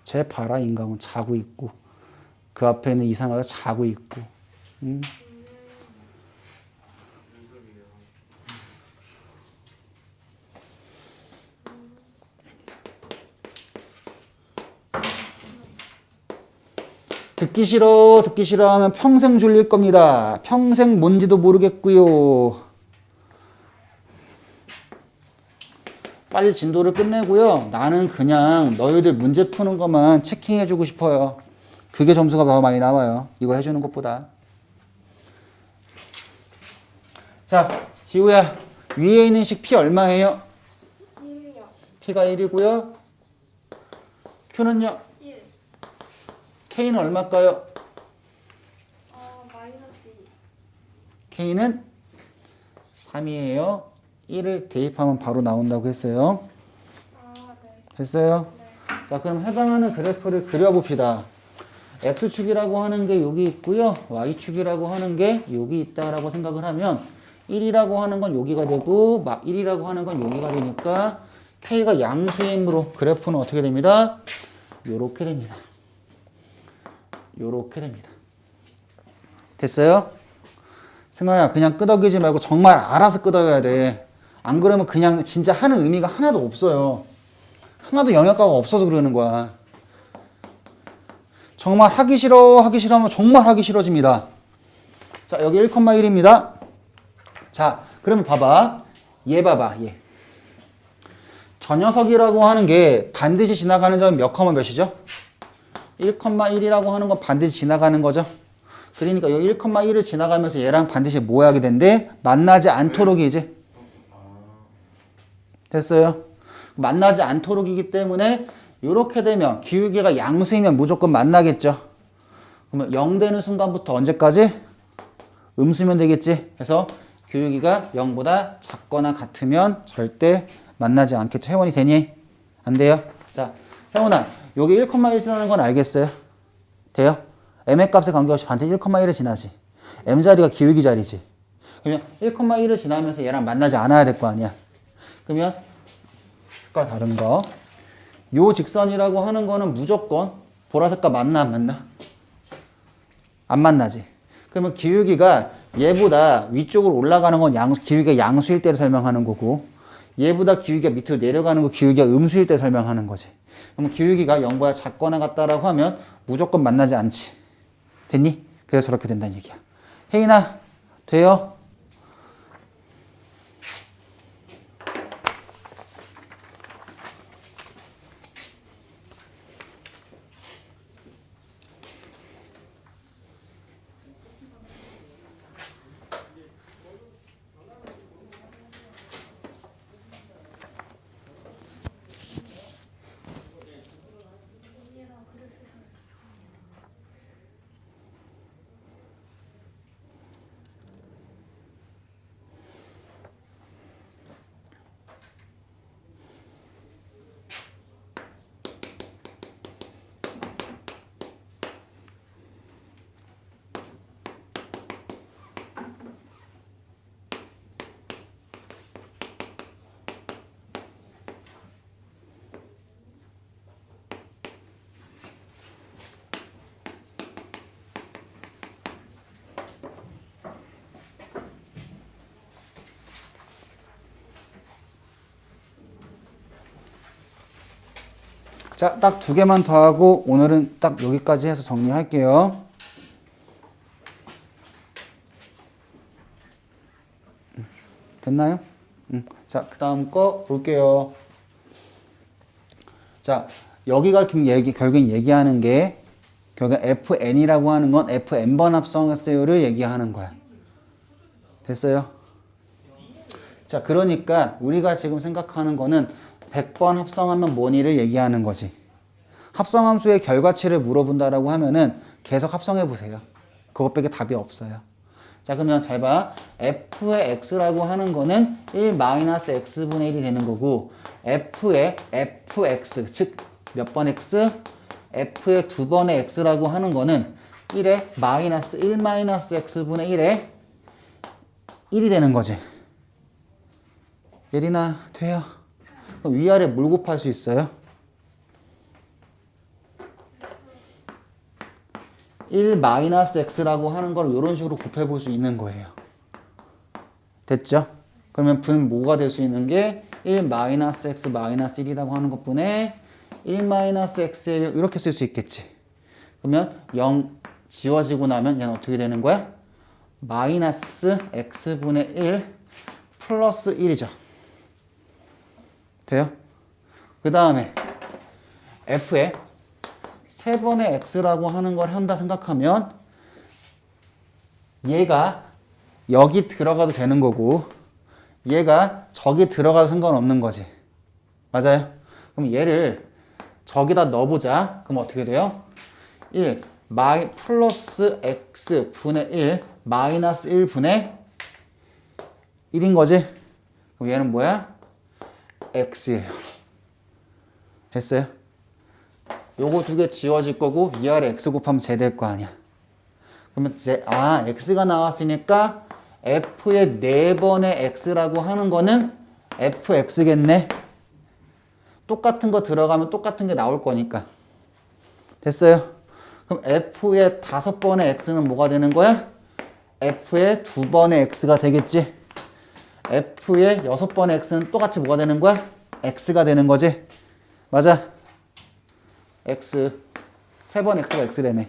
제 봐라 인간은 자고 있고 그 앞에는 이상하다 자고 있고 무슨 소리예요? 듣기 싫어 하면 평생 졸릴 겁니다. 평생 뭔지도 모르겠고요. 빨리 진도를 끝내고요. 나는 그냥 너희들 문제 푸는 것만 체킹해주고 싶어요. 그게 점수가 더 많이 나와요. 이거 해주는 것보다. 자, 지우야. 위에 있는 식 P 얼마예요? 1이요. P가 1이고요. Q는요? 1. K는 얼마일까요? 마이너스 2. K는 3이에요. 1을 대입하면 바로 나온다고 했어요. 네. 됐어요? 네. 자, 그럼 해당하는 그래프를 그려봅시다. X축이라고 하는 게 여기 있고요. Y축이라고 하는 게 여기 있다라고 생각을 하면 1이라고 하는 건 여기가 되고 1이라고 하는 건 여기가 되니까 K가 양수이므로 그래프는 어떻게 됩니다? 요렇게 됩니다. 요렇게 됩니다. 됐어요? 승아야, 그냥 끄덕이지 말고 정말 알아서 끄덕여야 돼. 안 그러면 그냥 진짜 하는 의미가 하나도 없어요. 하나도 영역가가 없어서 그러는 거야. 정말 하기 싫어하면 정말 하기 싫어집니다. 자, 여기 1,1입니다. 자, 그러면 봐봐. 얘 봐봐, 얘. 저 녀석이라고 하는 게 반드시 지나가는 점이 몇 컴마 몇이죠? 1,1이라고 하는 건 반드시 지나가는 거죠. 그러니까 여기 1,1을 지나가면서 얘랑 반드시 뭐 하게 된대? 만나지 않도록이지. 됐어요? 만나지 않도록이기 때문에 이렇게 되면 기울기가 양수이면 무조건 만나겠죠. 그러면 0 되는 순간부터 언제까지? 음수면 되겠지. 그래서 기울기가 0보다 작거나 같으면 절대 만나지 않겠죠. 회원이 되니? 안 돼요? 자, 혜원아, 여기 1,1 지나는 건 알겠어요? 돼요? m의 값에 관계없이 반드시 1,1을 지나지. m 자리가 기울기 자리지. 그러면 1,1을 지나면서 얘랑 만나지 않아야 될 거 아니야. 그러면 과 다른 거. 요 직선이라고 하는 거는 무조건 보라색과 만나 안 만나? 안 만나지. 그러면 기울기가 얘보다 위쪽으로 올라가는 건 기울기가 양수일 때를 설명하는 거고, 얘보다 기울기가 밑으로 내려가는 거 기울기가 음수일 때 설명하는 거지. 그러면 기울기가 0보다 작거나 같다라고 하면 무조건 만나지 않지. 됐니? 그래서 저렇게 된다는 얘기야. 혜인아, 돼요? 자, 딱 2개만 더 하고 오늘은 딱 여기까지 해서 정리할게요. 됐나요? 자, 그 다음 거 볼게요. 자, 여기가 결국엔 얘기하는 게 결국 fn이라고 하는 건 fn번 합성했어요를 얘기하는 거야. 됐어요? 자, 그러니까 우리가 지금 생각하는 거는 100번 합성하면 뭐니를 얘기하는 거지. 합성함수의 결과치를 물어본다라고 하면은 계속 합성해 보세요. 그것밖에 답이 없어요. 자, 그러면 잘 봐. f의 x라고 하는 거는 1-x분의 1이 되는 거고, f의 fx, 즉 몇 번 x? f의 2번의 x라고 하는 거는 1의 마이너스 1-x분의 1의 1이 되는 거지. 예린아, 돼요? 그럼 위아래 뭘 곱할 수 있어요? 1-x라고 하는 걸 이런 식으로 곱해볼 수 있는 거예요. 됐죠? 그러면 분 뭐가 될 수 있는 게 1-x-1이라고 하는 것분에 1-x에 이렇게 쓸 수 있겠지. 그러면 0 지워지고 나면 얘는 어떻게 되는 거야? 마이너스 x분의 1 플러스 1이죠. 돼요? 그 다음에 f에 3번의 x라고 하는 걸 한다 생각하면 얘가 여기 들어가도 되는 거고 얘가 저기 들어가도 상관없는 거지. 맞아요? 그럼 얘를 저기다 넣어보자. 그럼 어떻게 돼요? 1 플러스 x 분의 1 마이너스 1 분의 1인 거지? 그럼 얘는 뭐야? x예요. 됐어요? 요거 2개 지워질 거고 위아래 x 곱하면 제 될 거 아니야. 그러면 이제 x가 나왔으니까 f의 4번의 x라고 하는 거는 fx겠네. 똑같은 거 들어가면 똑같은 게 나올 거니까. 됐어요? 그럼 f의 5번의 x는 뭐가 되는 거야? f의 2번의 x가 되겠지. f의 6번의 x는 똑같이 뭐가 되는 거야? x가 되는 거지. 맞아? x 3번 x가 x라며.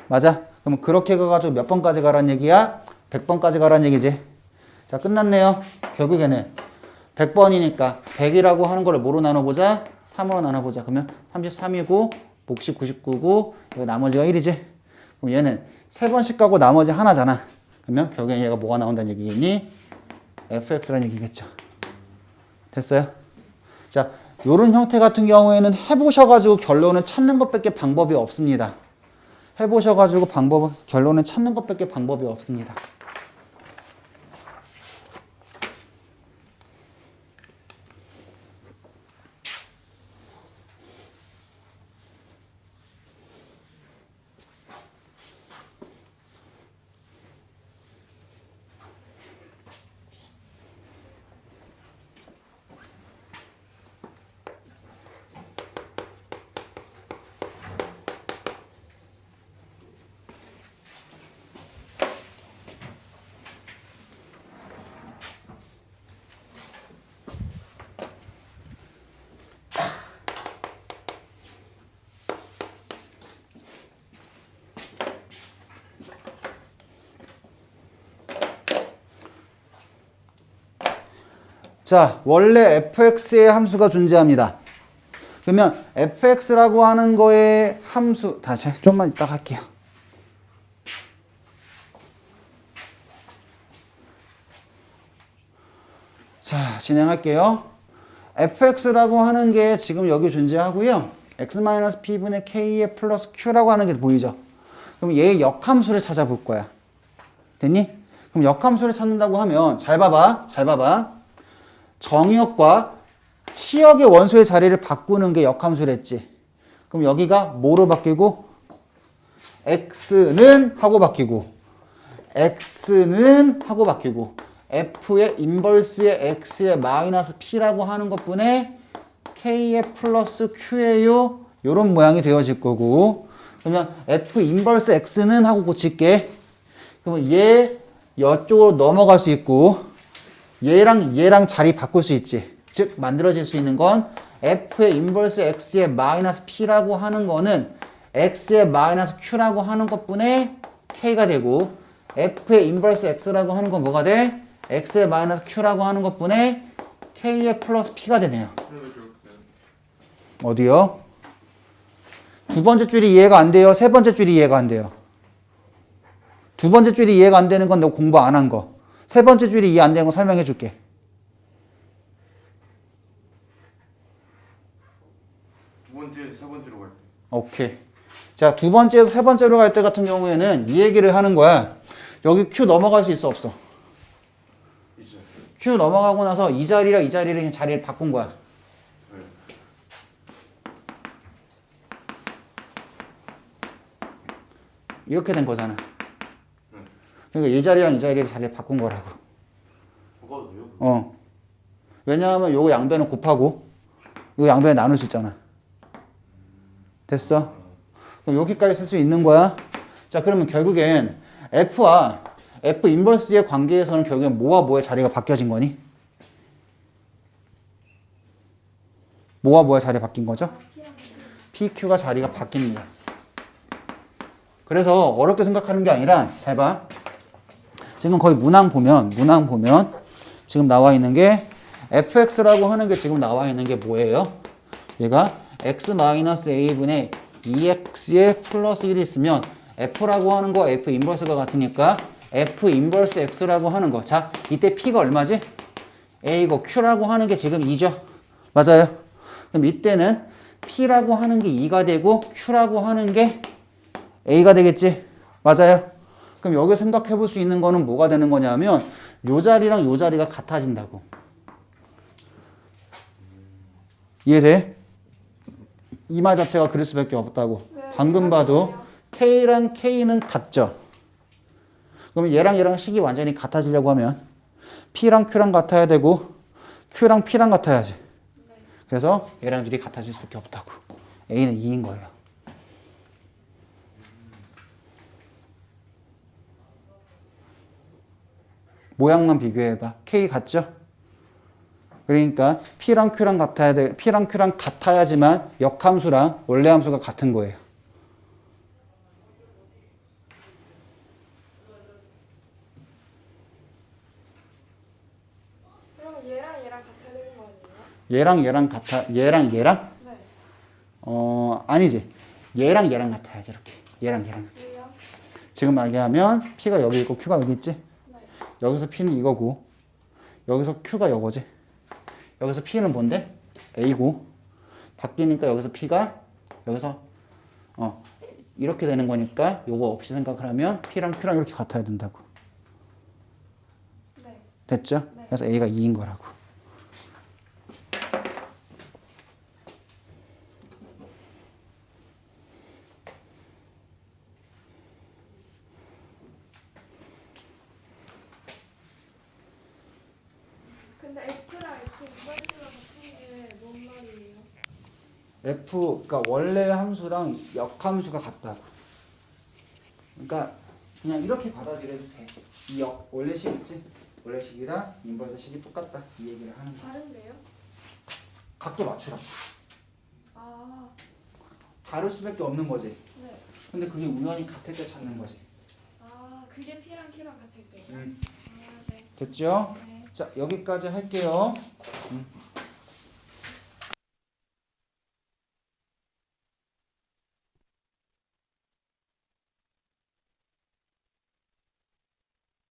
맞아? 그럼 그렇게 가가지고 몇 번까지 가란 얘기야? 100번까지 가란 얘기지. 자, 끝났네요. 결국에는 100번이니까 100이라고 하는 걸 뭐로 나눠보자? 3으로 나눠보자. 그러면 33이고 몫이 99고 이거 나머지가 1이지. 그럼 얘는 3번씩 가고 나머지 하나잖아. 그러면 결국엔 얘가 뭐가 나온다는 얘기겠니? fx라는 얘기겠죠. 됐어요? 자, 요런 형태 같은 경우에는 해보셔가지고 결론을 찾는 것밖에 방법이 없습니다. 해보셔가지고 결론을 찾는 것밖에 방법이 없습니다. 자, 원래 fx의 함수가 존재합니다. 그러면 fx라고 하는 거의 함수, 다시 좀만 이따 할게요. 자, 진행할게요. fx라고 하는 게 지금 여기 존재하고요. x-p분의 k의 플러스 q라고 하는 게 보이죠? 그럼 얘의 역함수를 찾아볼 거야. 됐니? 그럼 역함수를 찾는다고 하면 잘 봐봐. 잘 봐봐. 정의역과 치역의 원소의 자리를 바꾸는 게 역함수랬지. 그럼 여기가 뭐로 바뀌고? x는 하고 바뀌고 x는 하고 바뀌고 f의 인버스의 x의 마이너스 p라고 하는 것분에 k의 플러스 q예요. 요런 모양이 되어질 거고 그러면 f 인버스 x는 하고 고칠게. 그러면 얘 이쪽으로 넘어갈 수 있고 얘랑 자리 바꿀 수 있지. 즉 만들어질 수 있는 건 f의 인버스 x의 마이너스 p라고 하는 거는 x의 마이너스 q라고 하는 것분에 k가 되고 f의 인버스 x라고 하는 건 뭐가 돼? x의 마이너스 q라고 하는 것분에 k의 플러스 p가 되네요. 어디요? 두 번째 줄이 이해가 안 돼요? 세 번째 줄이 이해가 안 돼요? 두 번째 줄이 이해가 안 되는 건 너 공부 안 한 거. 세 번째 줄이 이해 안 되는 거 설명해 줄게. 두 번째, 세 번째로 갈 때. 오케이. 자, 두 번째에서 세 번째로 갈 때 같은 경우에는 이 얘기를 하는 거야. 여기 Q 넘어갈 수 있어, 없어? 있어요. Q 넘어가고 나서 이 자리랑 이 자리를 그냥 자리를 바꾼 거야. 네. 이렇게 된 거잖아. 그러니까 이 자리랑 이 자리를 자리를 바꾼 거라고. 바꿔도 돼요? 어. 왜냐하면 요거 양변은 곱하고 요 양변을 나눌 수 있잖아. 됐어? 그럼 여기까지 쓸 수 있는 거야. 자, 그러면 결국엔 F와 F 인버스의 관계에서는 결국엔 뭐와 뭐의 자리가 바뀌어진 거니? 뭐와 뭐의 자리가 바뀐 거죠? PQ가 자리가 바뀝니다. 그래서 어렵게 생각하는 게 아니라 잘 봐. 지금 거의 문항 보면 지금 나와 있는 게 fx라고 하는 게 지금 나와 있는 게 뭐예요? 얘가 x-a분의 2x의 플러스 1이 있으면 f라고 하는 거 f 인버스가 같으니까 f 인버스 x라고 하는 거. 자, 이때 p가 얼마지? a고 q라고 하는 게 지금 2죠. 맞아요. 그럼 이때는 p라고 하는 게 2가 되고 q라고 하는 게 a가 되겠지. 맞아요. 그럼 여기 생각해 볼 수 있는 거는 뭐가 되는 거냐면 요 자리랑 요 자리가 같아진다고. 이해돼? 이 말 자체가 그럴 수밖에 없다고. 방금 봐도 K랑 K는 같죠? 그러면 얘랑 식이 완전히 같아지려고 하면 P랑 Q랑 같아야 되고 Q랑 P랑 같아야지. 그래서 얘랑 둘이 같아질 수밖에 없다고. A는 2인 거예요. 모양만 비교해봐. K 같죠? 그러니까 P랑 Q랑 같아야 돼. P랑 Q랑 같아야지만 역함수랑 원래 함수가 같은 거예요. 그럼 얘랑 같아야 되는 거 아니에요? 얘랑 같아. 얘랑? 네. 아니지. 얘랑 같아야지 이렇게. 얘랑. 왜요? 지금 얘기하면 P가 여기 있고 Q가 여기 있지? 네. 여기서 P는 이거고 여기서 Q가 이거지. 여기서 P는 뭔데? A고 바뀌니까 여기서 P가 여기서 이렇게 되는 거니까 요거 없이 생각을 하면 P랑 Q랑 이렇게 같아야 된다고. 네. 됐죠? 네. 그래서 A가 2인 거라고. 근데 F랑 F 인버스가 같은 게 뭔 말이에요? F, 그러니까 원래 함수랑 역함수가 같다고. 그러니까 그냥 이렇게 받아들여도 돼. 이 원래식 있지? 원래식이랑 인버스식이 똑같다. 이 얘기를 하는 거야. 다른데요? 각도 맞추라. 아, 다를 수밖에 없는 거지. 네. 근데 그게 우연히 같을 때 찾는 거지. 아, 그게 P랑 Q랑 같을 때요? 음. 아, 네. 됐죠? 네. 자, 여기까지 할게요.